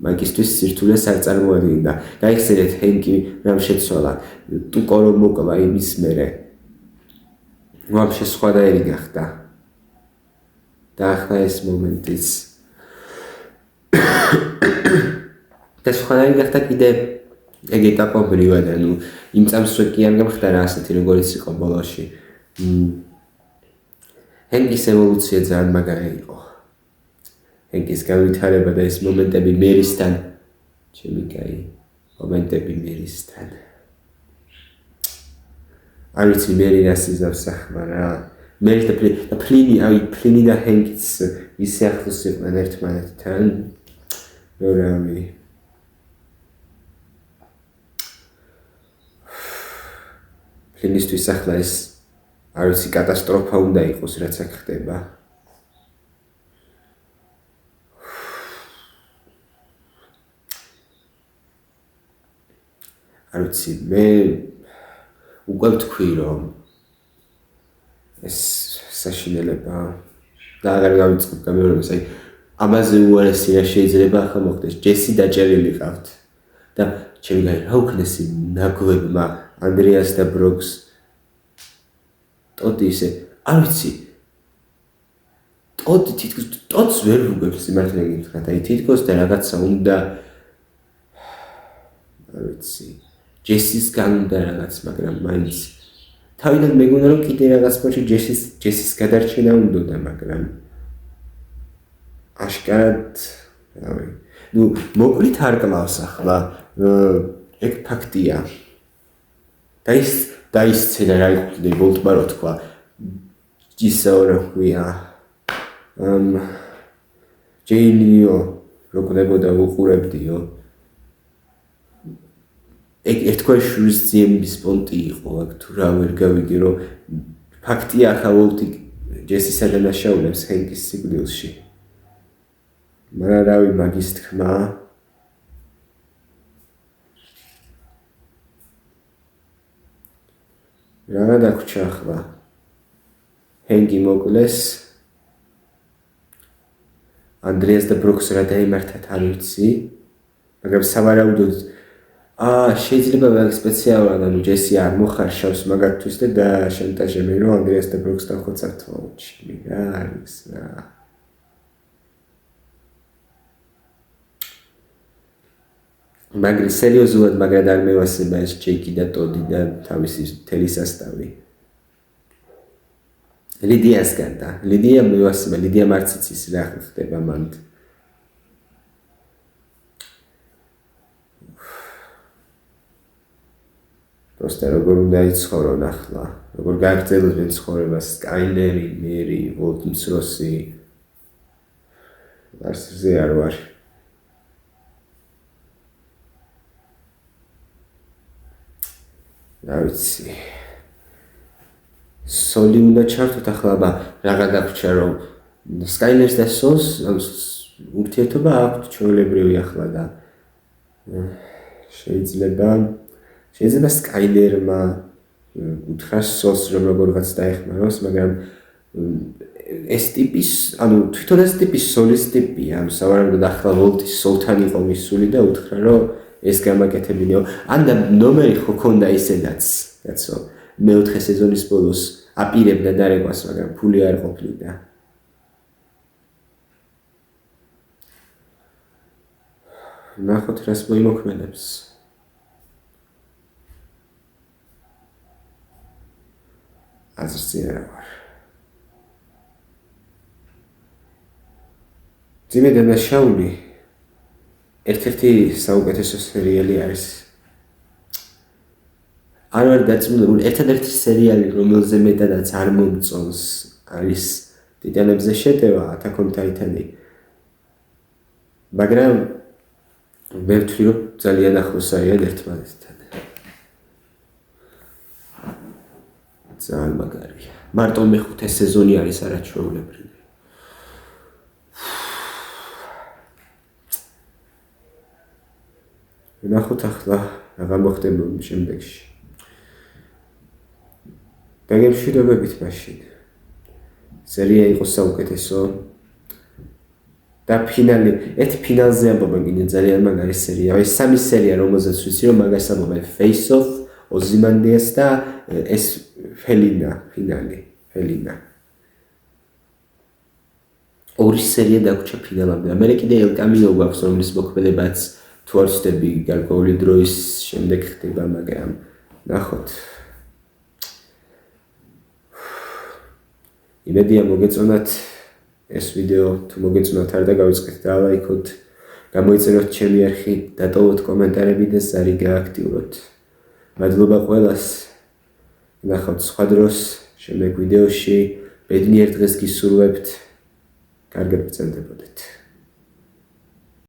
მაგისტრის სირთულეს არ წარმოადგენდა. გაიხსენეთ ჰენკი რამ შეცვალა, ტუკო რომ მოკლა იმის მერე. ვაფშე სხვადაირი გახდა. და ახლა ეს მომენტიც და სხვადაირი გახდა კიდე ეგ ეტაპობრივად, ანუ იმ წამს კი არ გამხდარა ასეთი როგორიც იყო ბოლოში. ჰენკის ევოლუცია ძალიან მაგარი იყო. ჰენკის განვითარება და ეს მომენტები მერისთან, ჩემი კაი, მომენტები მერისთან. არ ვიცი მერი რას იზავს ახლა რა. მერი და ფლინი, ფლინი და ჰენკიც ისე ახლოს იყვნენ ერთმანეთთან. რავი. ფლინისთვის ახლა ეს არ ვიცი კატასტროფა უნდა იყოს, რაც აქ ხდება. არ ვიცი, მე უკვე ვთქვი რომ ეს საშინელება და აღარ გავიწყებ გამეორებას, აი ამაზე უარესი რა შეიძლება ახლა მოხდეს. ჯესი დაჭერილი ყავთ და ჩემი გარი რა უქნეს ნაგვებმა ანდრეას და ბროკს ტოდი ისე, არ ვიცი, ტოდი თითქოს ტოდს ვერ ვუგებს სიმართლე გითხრათ, აი თითქოს და რაღაცა უნდა, არ ვიცი, ჯესისგან უნდა რაღაც, მაგრამ მაინც თავიდან მეგონა რომ კიდე რაღაც პოჩი ჯესის გადარჩენა უნდოდა, მაგრამ აშკარად, რავი, ნუ მოკლით არ კლავს ახლა, ეგ ფაქტია. დაისცედა რა იყო ვოლტმა რო თქვა, ისე რა ქვია, ჯეინიო რო გნებოდა უყურებდიო. ეგ ერთგვარი შურისძიების პონტი იყო, აქ თუ რა ვერ გავიგე, რომ ფაქტია ახლა ვოლტი ჯესისა დანაშაულებს ჰენკის სიკვდილში. მაგრამ რავი მაგის თქმა რა დაგვრჩა ახლა ჰენკი მოკლეს ანდრეას და ბროკს რა დაემართათ არ ვიცი, მაგრამ სავარაუდოდ შეიძლება მაგ სპეციალურად, ანუ ჯესი არ მოხარშავს მაგათთვის და დაშანტაჟებენ რომ ანდრეას და ბროკს დავხოცავთ თვალში. რა არის რა. მაგრამ სერიოზულად მაგრამ არ მევასება ეს ჯეკი და ტოდი და თავისი მთელი სასტავი. ლიდიასგან და ლიდია მევასება, ლიდია მარც იცის რა ხდება მანდ. просто როგორ უნდა იცხოვრონ ახლა, როგორ გააგრძელებენ ცხოვრებას სკაილერი, მერი, ვოლტმცროსი. არცზე არ ვარ. რა ვიცი. სოლი უნდა ჩართოთ ახლა, რა გადაგვრჩა რომ Skylers და Souls ურთიერთობა აქვს ჩვეულებრივი ახლა და შეიძლება Skyler-მა უთხრას Souls რომ როგორღაც დაეხმაროს, მაგრამ ეს ტიპის, თვითონ ეს ტიპის Souls ტიპია, სავარაუდოდ ახლა Volt-ის Soul-თან იყო მისული და უთხრა რომ ეს გამაკეთებინეო. ან და ნომერი ხო ქონდა ისედაც, კაცო, მეოთხე სეზონის ბოლოს აპირებდა დარეკვას, მაგრამ ფული არ ყოფილდა. ნახოთ რას მოიმოქმედებს. აზრზე არა ვარ. ძიმე დანაშაული ერთ-ერთი საუკეთესო სერიალი არის. არ ვარ დაწუნებული, ერთადერთი სერიალი, რომელზე მეტადაც არ მომწონს, არის ტიტანებზე შეტევა, Attack on Titan. მაგრამ მე ვთვლი, რომ ძალიან ახლოს არიან ერთმანეთთან. ძალიან მაგარია. მარტო მეხუთე სეზონი არის არაჩვეულებრივი. ნახოთ ახლა რა მოხდება შემდეგში. დაგემშვიდობებით მაშინ. სერია იყო საუკეთესო. და ფინალზე ამბობენ კიდე ძალიან მაგარი სერია. ეს სამი სერია, რომელზეც ვიცი რომ მაგას ამბობენ Face Off, Ozymandias და ეს Felina. ორი სერია დაგვრჩა ფინალამდე. მე კიდე El Camino გვაქვს, რომლის მოქმედებაც თუ არ ვცდები გარკვეული დროის შემდეგ ხდება, მაგრამ ნახოთ. იმედია მოგეწონათ ეს ვიდეო, თუ მოგეწონათ არ დაგავიწყეთ და ლაიქოთ, გამოიწეროთ ჩემი არხი, დატოვოთ კომენტარები და ზარი გააქტიუროთ. მადლობა ყველას. ნახავთ სხვა დროს შემდეგ ვიდეოში. ბედნიერ დღეს გისურვებთ. კარგად გრძელდებოდეთ.